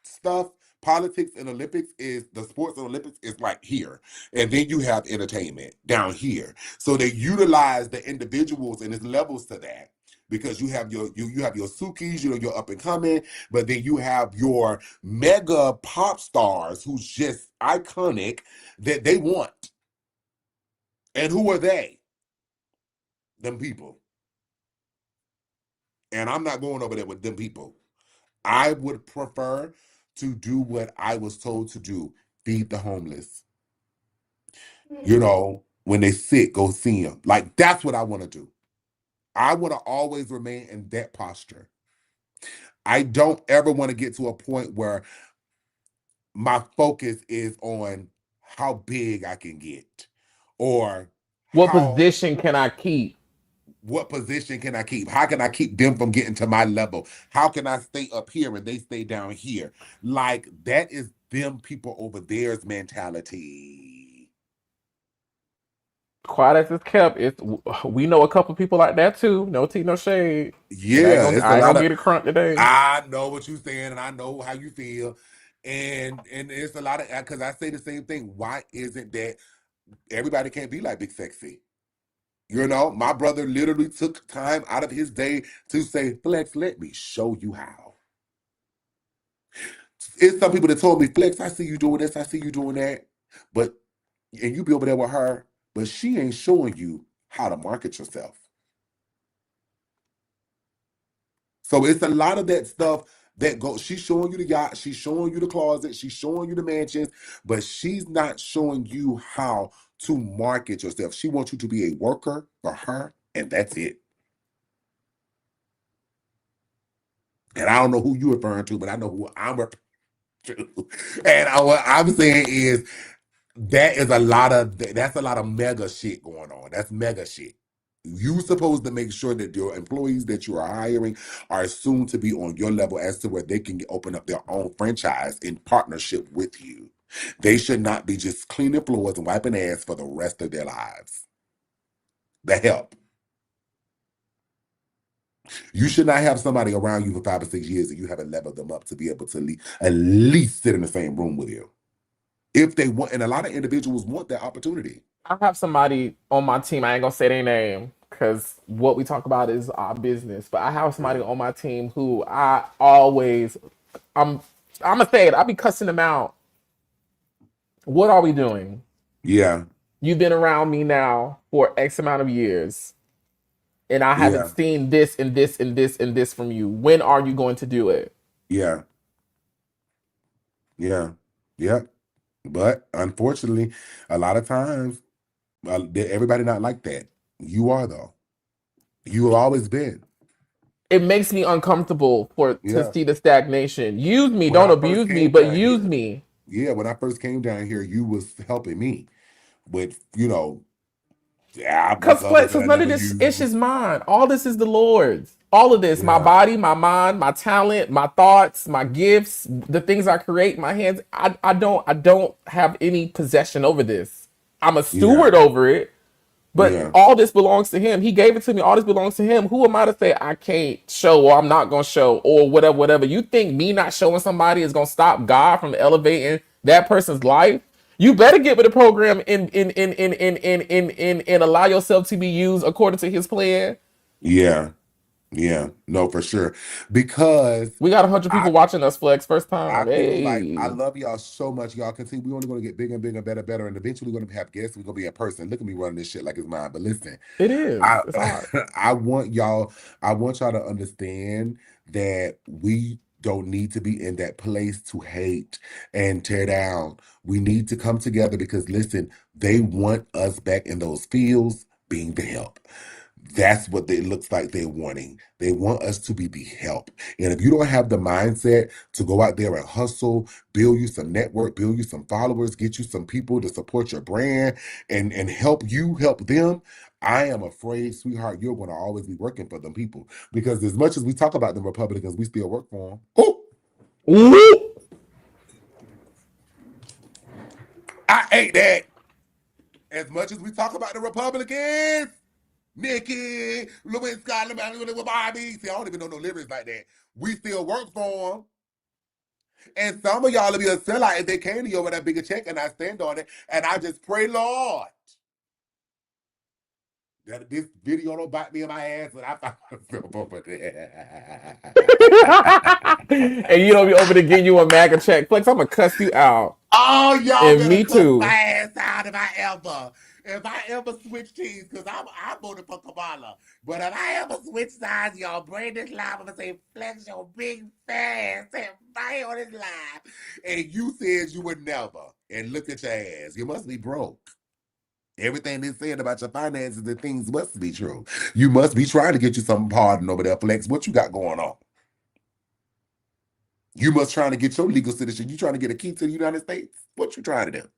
stuff, politics and Olympics is the sports and Olympics is like here. And then you have entertainment down here. So they utilize the individuals and there's levels to that. Because you have you have your Sukis, you're up and coming, but then you have your mega pop stars who's just iconic that they want. And who are they? Them people. And I'm not going over there with them people. I would prefer to do what I was told to do, feed the homeless. When they sick, go see them. Like, that's what I want to do. I want to always remain in that posture. I don't ever want to get to a point where my focus is on how big I can get or What how position can I keep? what position can I keep? How can I keep them from getting to my level? How can I stay up here and they stay down here? Like that is them people over there's mentality. Quiet as it's kept, we know a couple people like that too. No tea, no shade. And Yeah, it's a I ain't lot gonna of get it crunk today. I know what you're saying and I know how you feel. And it's a lot of because I say the same thing. Why isn't that everybody can't be like Big Sexy? You know, my brother literally took time out of his day to say, Flex, let me show you how. It's some people that told me, Flex, I see you doing this, I see you doing that. But, and you be over there with her, but she ain't showing you how to market yourself. So it's a lot of that stuff that goes, she's showing you the yacht, she's showing you the closet, she's showing you the mansions, but she's not showing you how to market yourself. She wants you to be a worker for her, and that's it. And I don't know who you're referring to, but I know who I'm referring to. And what I'm saying is that's a lot of mega shit going on. That's mega shit. You supposed to make sure that your employees that you are hiring are soon to be on your level as to where they can open up their own franchise in partnership with you. They should not be just cleaning floors and wiping ass for the rest of their lives. The help. You should not have somebody around you for 5 or 6 years and you haven't leveled them up to be able to at least sit in the same room with you. If they want, and a lot of individuals want that opportunity. I have somebody on my team. I ain't gonna say their name because what we talk about is our business. But I have somebody on my team who I'm gonna say it. I be cussing them out. What are we doing? Yeah. You've been around me now for X amount of years, and I haven't seen this and this and this and this from you. When are you going to do it? Yeah. Yeah. Yeah. But unfortunately, a lot of times, everybody not like that. You are though. You have always been. It makes me uncomfortable to see the stagnation. Use me, When don't I first abuse me, came but down use here, me. yeah, when I first came down here, you was helping me with, album Because covers Flex, that I none of never this ish used. is mine. All this is the Lord's. All of this, my Yeah. body, my mind, my talent, my thoughts, my gifts, the things I create, my hands. I don't have any possession over this. I'm a Yeah. steward over it, but Yeah. all this belongs to him. He gave it to me. All this belongs to him. Who am I to say I can't show or I'm not gonna show or whatever, whatever? You think me not showing somebody is gonna stop God from elevating that person's life? You better get with the program and allow yourself to be used according to his plan. Yeah. Yeah. No, for sure. Because We got 100 I people watching us, Flex. First I time. feel like I Hey. love y'all so much. Y'all can see we're only going to get bigger and bigger, better, better, and eventually we're going to have guests. We're going to be in person. Look at me running this shit like it's mine. But listen, It is. I It's hard. I want y'all to understand that we don't need to be in that place to hate and tear down. We need to come together because listen, they want us back in those fields being the help. That's what it looks like they're wanting. They want us to be the help. And if you don't have the mindset to go out there and hustle, build you some network, build you some followers, get you some people to support your brand and help you help them, I am afraid, sweetheart, you're going to always be working for them people. Because as much as we talk about the Republicans, we still work for them. Oh, Ooh. I hate that. As much as we talk about the Republicans, Nicki, Louis Scott, Bobby. See, I don't even know no lyrics like that. We still work for them. And some of y'all will be a sellout if they came to you with that bigger check, and I stand on it. And I just pray, Lord, that this video don't bite me in my ass and I find myself over there. And you don't be over to getting you a MAGA check. Flex, I'm going to cuss you out. Oh, y'all And better me cuss too. my ass out if I ever switch teams, because I voted for Kamala. But if I ever switch sides, y'all bring this live and say, Flex your big fast and fight on this live. And you said you would never. And look at your ass. You must be broke. Everything they said about your finances and things must be true. You must be trying to get you some pardon over there, Flex. What you got going on? You must trying to get your legal citizenship. You trying to get a key to the United States? What you trying to do?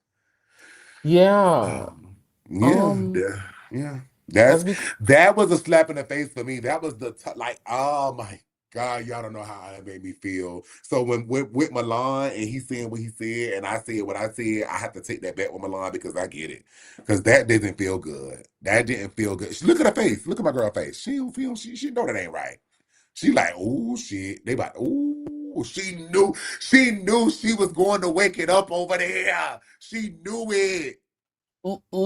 Yeah. Yeah, Um, yeah. that's That was a slap in the face for me. That was like, oh my God, y'all don't know how that made me feel. So when with Milan and he saying what he said and I said what I said, I have to take that back with Milan because I get it. Because that didn't feel good. That didn't feel good. Look at her face. Look at my girl face. She don't feel. She know that ain't right. She like, oh shit. They like, oh, she knew she was going to wake it up over there. She knew it.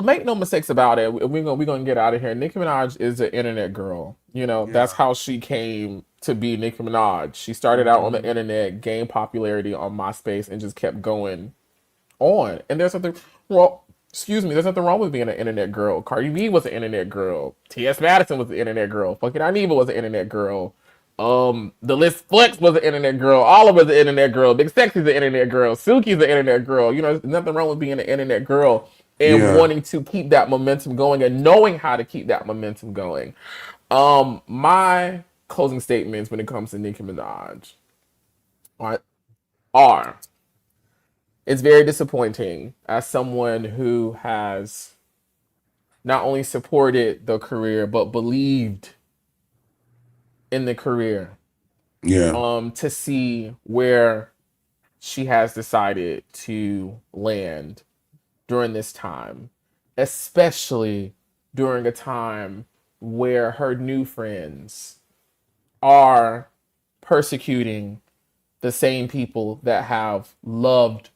make no mistakes about it. We're gonna get out of here. Nicki Minaj is an internet girl. You know, that's Yeah. how she came to be Nicki Minaj. She started out on the internet, gained popularity on MySpace, and just kept going on. And there's something well, excuse me, there's nothing wrong with being an internet girl. Cardi B was an internet girl. T.S. Madison was an internet girl. Fucking Aniva was an internet girl. The List Flex was an internet girl. Oliver's an internet girl. Big Sexy's an internet girl. Silky's an internet girl. You know, there's nothing wrong with being an internet girl and Yeah. wanting to keep that momentum going and knowing how to keep that momentum going. My closing statements when it comes to Nicki Minaj are it's very disappointing as someone who has not only supported the career but believed in the career Yeah. to see where she has decided to land during this time, especially during a time where her new friends are persecuting the same people that have loved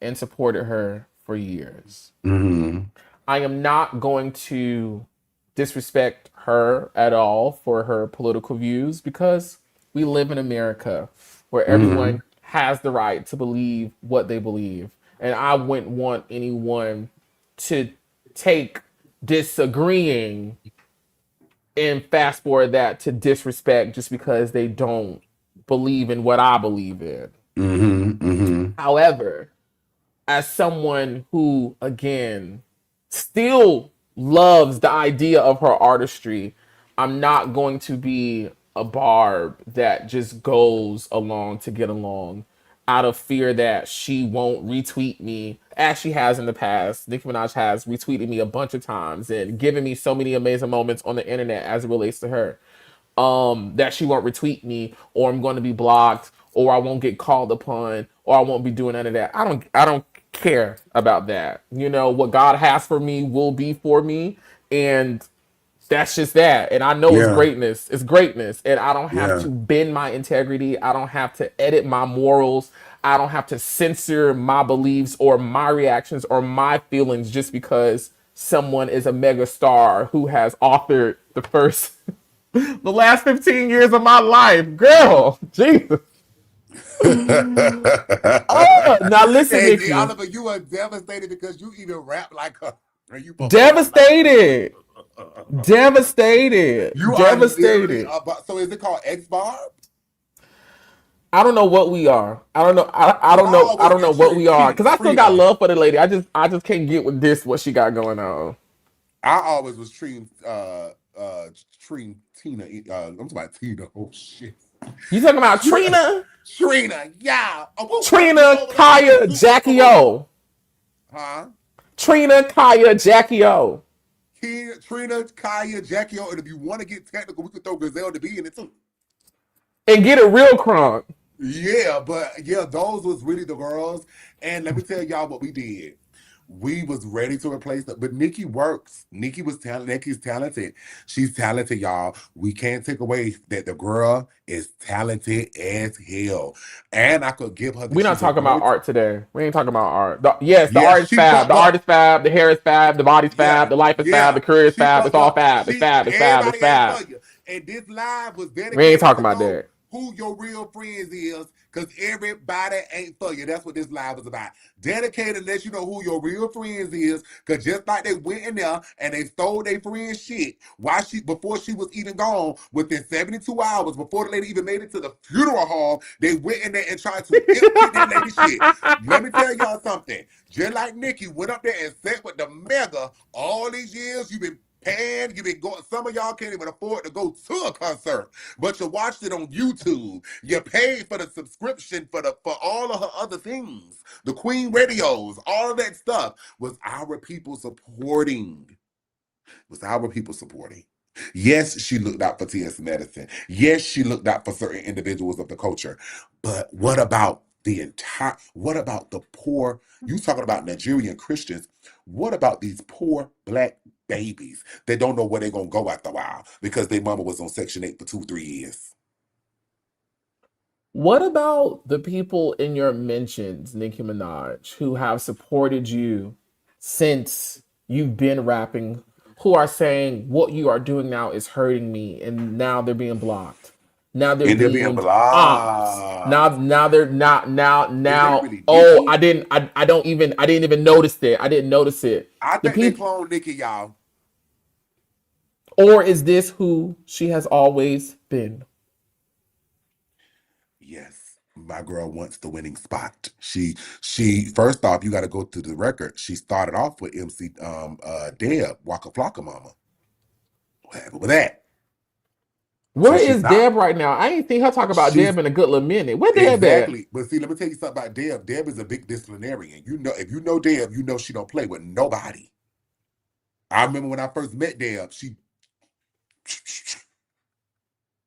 and supported her for years. Mm-hmm. I am not going to disrespect her at all for her political views because we live in America where Mm-hmm. everyone has the right to believe what they believe. And I wouldn't want anyone to take disagreeing and fast forward that to disrespect just because they don't believe in what I believe in. Mm-hmm. Mm-hmm. However, as someone who, again, still loves the idea of her artistry, I'm not going to be a barb that just goes along to get along out of fear that she won't retweet me as she has in the past. Nicki Minaj has retweeted me a bunch of times and given me so many amazing moments on the internet as it relates to her. That she won't retweet me or I'm going to be blocked or I won't get called upon or I won't be doing none of that. I don't care about that. You know, what God has for me will be for me and that's just that. And I know it's Yeah. greatness. It's greatness. And I don't have Yeah. to bend my integrity. I don't have to edit my morals. I don't have to censor my beliefs or my reactions or my feelings just because someone is a mega star who has authored the first the last 15 years of my life. Girl, Jesus. Oh, now listen, Hey, Nicki. Oliver, you are devastated because you even rap like her. And you perform like Devastated. her. Devastated. You are literally Devastated. so is it called X Barb? I don't know what we are. I don't know. I Because don't I know. I always don't know get what we are. Cause I still got Trina. love for the lady. I just can't get with this what she got going on. I always was treating Tina. I'm talking about Tina. Oh shit. You talking about Trina? Trina, yeah. You Trina, over there with Kaya, the super Jackie promoter. O. Huh? Trina, Kaya, Jackie O. Trina, Kaya, Jackie O. And if you want to get technical, we could throw Gazelle to be in it too. And get it real crunk. Yeah, but yeah, those was really the girls. And let me tell y'all what we did. We was ready to replace them, but Nicki works. Nicki was talented. Nicki's talented. She's talented, y'all. We can't take away that the girl is talented as hell. And I could give her that We're not she's a talking about very art today. We ain't talking about art. Yes, the yeah. art is She fab. fucked The art is up. fab. The hair is fab. The body's fab. Yeah, The life is fab. yeah. The career is She fab. It's fucked all up. fab. It's fab. It's fab. It's Everybody ain't fab. for you. And this live was We ain't dedicated talking to about know that. who your real friends is, because everybody ain't for you. That's what this live was about. Dedicated to let you know who your real friends is, because just like they went in there and they stole their friend's shit before she was even gone, within 72 hours, before the lady even made it to the funeral home, they went in there and tried to empty that lady shit. Let me tell y'all something. Just like Nicki went up there and sat with the mega all these years, you've been You've been going. Some of y'all can't even afford to go to a concert, but you watched it on YouTube. You paid for the subscription for all of her other things, the Queen radios, all of that stuff was our people supporting. Yes, she looked out for T.S. Madison. Yes, she looked out for certain individuals of the culture. But what about what about the poor? You talking about Nigerian Christians. What about these poor black babies that don't know where they're going to go after a while because their mama was on Section 8 for 2-3 years? What about the people in your mentions, Nicki Minaj, who have supported you since you've been rapping, who are saying what you are doing now is hurting me, and now they're being blocked. Now they're And they're being deemed ops. blocked. Now they're not Is that now. really Oh, Nicki? I didn't even notice it. I didn't notice it. I The think they people, cloned Nicki, y'all. or is this who she has always been? Yes, my girl wants the winning spot. She first off, you got to go to the record. She started off with MC Deb, Waka Flocka Mama. What happened with that? Where So she is stopped. Deb right now? I ain't think her talk about She's Deb in a good little minute. Where Deb at? exactly. But see, let me tell you something about Deb. Deb is a big disciplinarian. You know, if you know Deb, you know she don't play with nobody. I remember when I first met Deb, she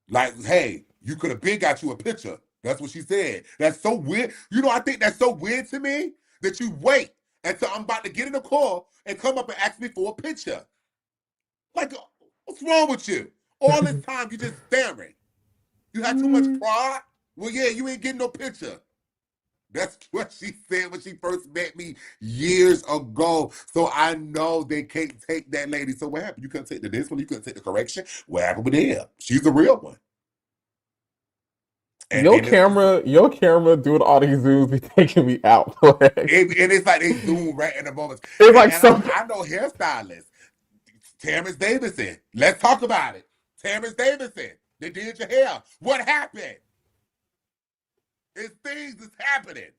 like, hey, you could have been got you a picture. That's what she said. That's so weird. You know, I think that's so weird to me that you wait until I'm about to get in the car and come up and ask me for a picture. Like, what's wrong with you? All this time you just staring. You had too much pride? Well, yeah, you ain't getting no picture. That's what she said when she first met me years ago. So I know they can't take that lady. So what happened? You couldn't take this one? You couldn't take the correction? What happened with Deb? She's the real one. And Your then camera doing all these zooms be taking me out. and it's like they zoom right in the moments. It's like And some. I know hairstylists. Terrence Davidson. Let's talk about it. Terrence Davidson. They did your hair. What happened? It's things that's happening.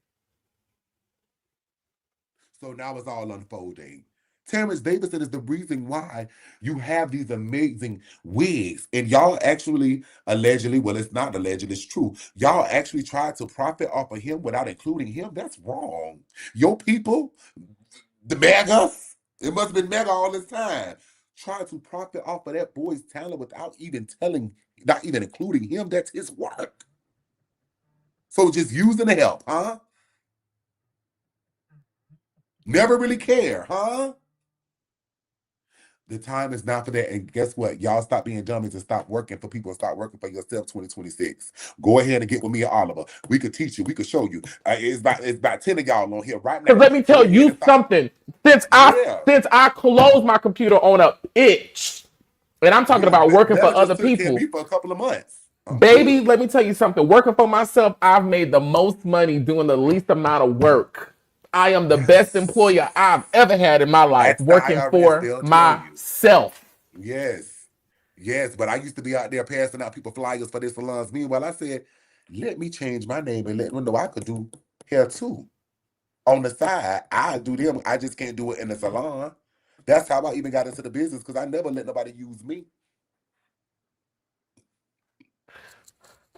So now it's all unfolding. Terrence Davidson is the reason why you have these amazing wigs. And y'all actually, allegedly, well, it's not alleged, it's true. Y'all actually tried to profit off of him without including him. That's wrong. Your people, the MAGAs, it must have been MAGA all this time, trying to profit off of that boy's talent without even not even including him. That's his work. So just using the help, huh? Never really care, huh? The time is not for that. And guess what? Y'all stop being dummies and stop working for people and start working for yourself 2026. Go ahead and get with me and Oliver. We could teach you. We could show you. It's about 10 of y'all on here right now. Because let me Go tell ahead you and start. something. Since Yeah. I closed my computer on a itch, and I'm talking Yeah. about working for Bella other just took care of people. me for a couple of months. I'm Baby, good. let me tell you something. Working for myself, I've made the most money doing the least amount of work. I am the best Yes. employer I've ever had in my life, That's the working IRS. for They'll tell you. myself. Yes. Yes. But I used to be out there passing out people flyers for their salons. Meanwhile, I said, let me change my name and let them know I could do hair too. On the side, I do them. I just can't do it in the salon. That's how I even got into the business because I never let nobody use me.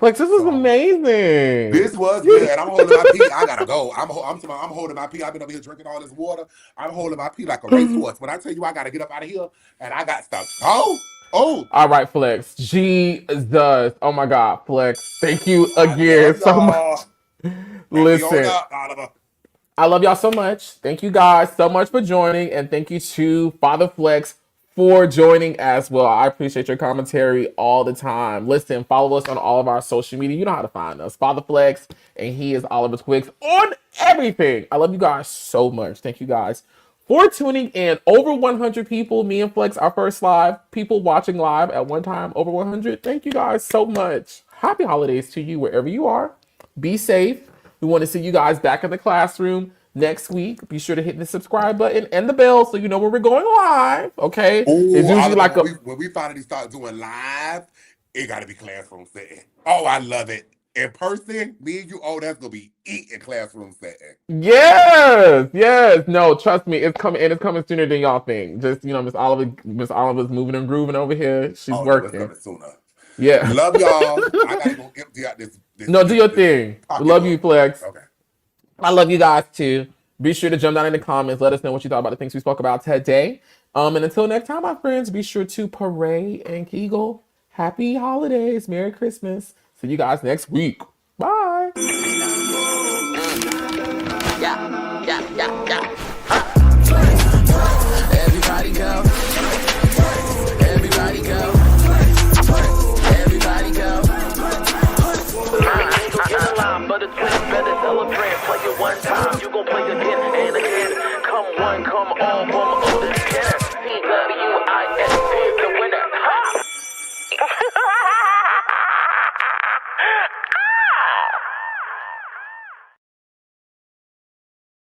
Like, this is So amazing. this was good, and I'm holding my pee. I gotta go. I'm holding my pee. I've been over here drinking all this water. I'm holding my pee like a racehorse. When I tell you I gotta get up out of here, and I got stuff. Oh, All right, Flex. Jesus. Oh my God, Flex. Thank you I again love so y'all. much. Wrap me on Listen, up, Oliver. I love y'all so much. Thank you guys so much for joining, and thank you to Father Flex for joining as well. I appreciate your commentary all the time. Listen, follow us on all of our social media. You know how to find us. Father Flex, and he is Oliver Twix on everything. I love you guys so much. Thank you guys for tuning in. Over 100 people, me and Flex, our first live, people watching live at one time, over 100. Thank you guys so much. Happy holidays to you wherever you are. Be safe. We want to see you guys back in the classroom next week. Be sure to hit the subscribe button and the bell so you know when we're going live. Okay? It's Oh, usually Oliver, like a when we finally start doing live, it gotta be classroom setting. Oh, I love it. in person, me and you, oh, that's gonna be eating classroom setting. Yes. No, trust me, it's coming, and it's coming sooner than y'all think. Just, Miss Oliver's moving and grooving over here. She's Oh no, it's working. coming sooner. Yeah. Love y'all. I gotta go empty out this. No, do your thing. Love you, Flex. Okay. I love you guys too. Be sure to jump down in the comments. Let us know what you thought about the things we spoke about today. And until next time, my friends, be sure to parade and giggle. Happy holidays. Merry Christmas. See you guys next week.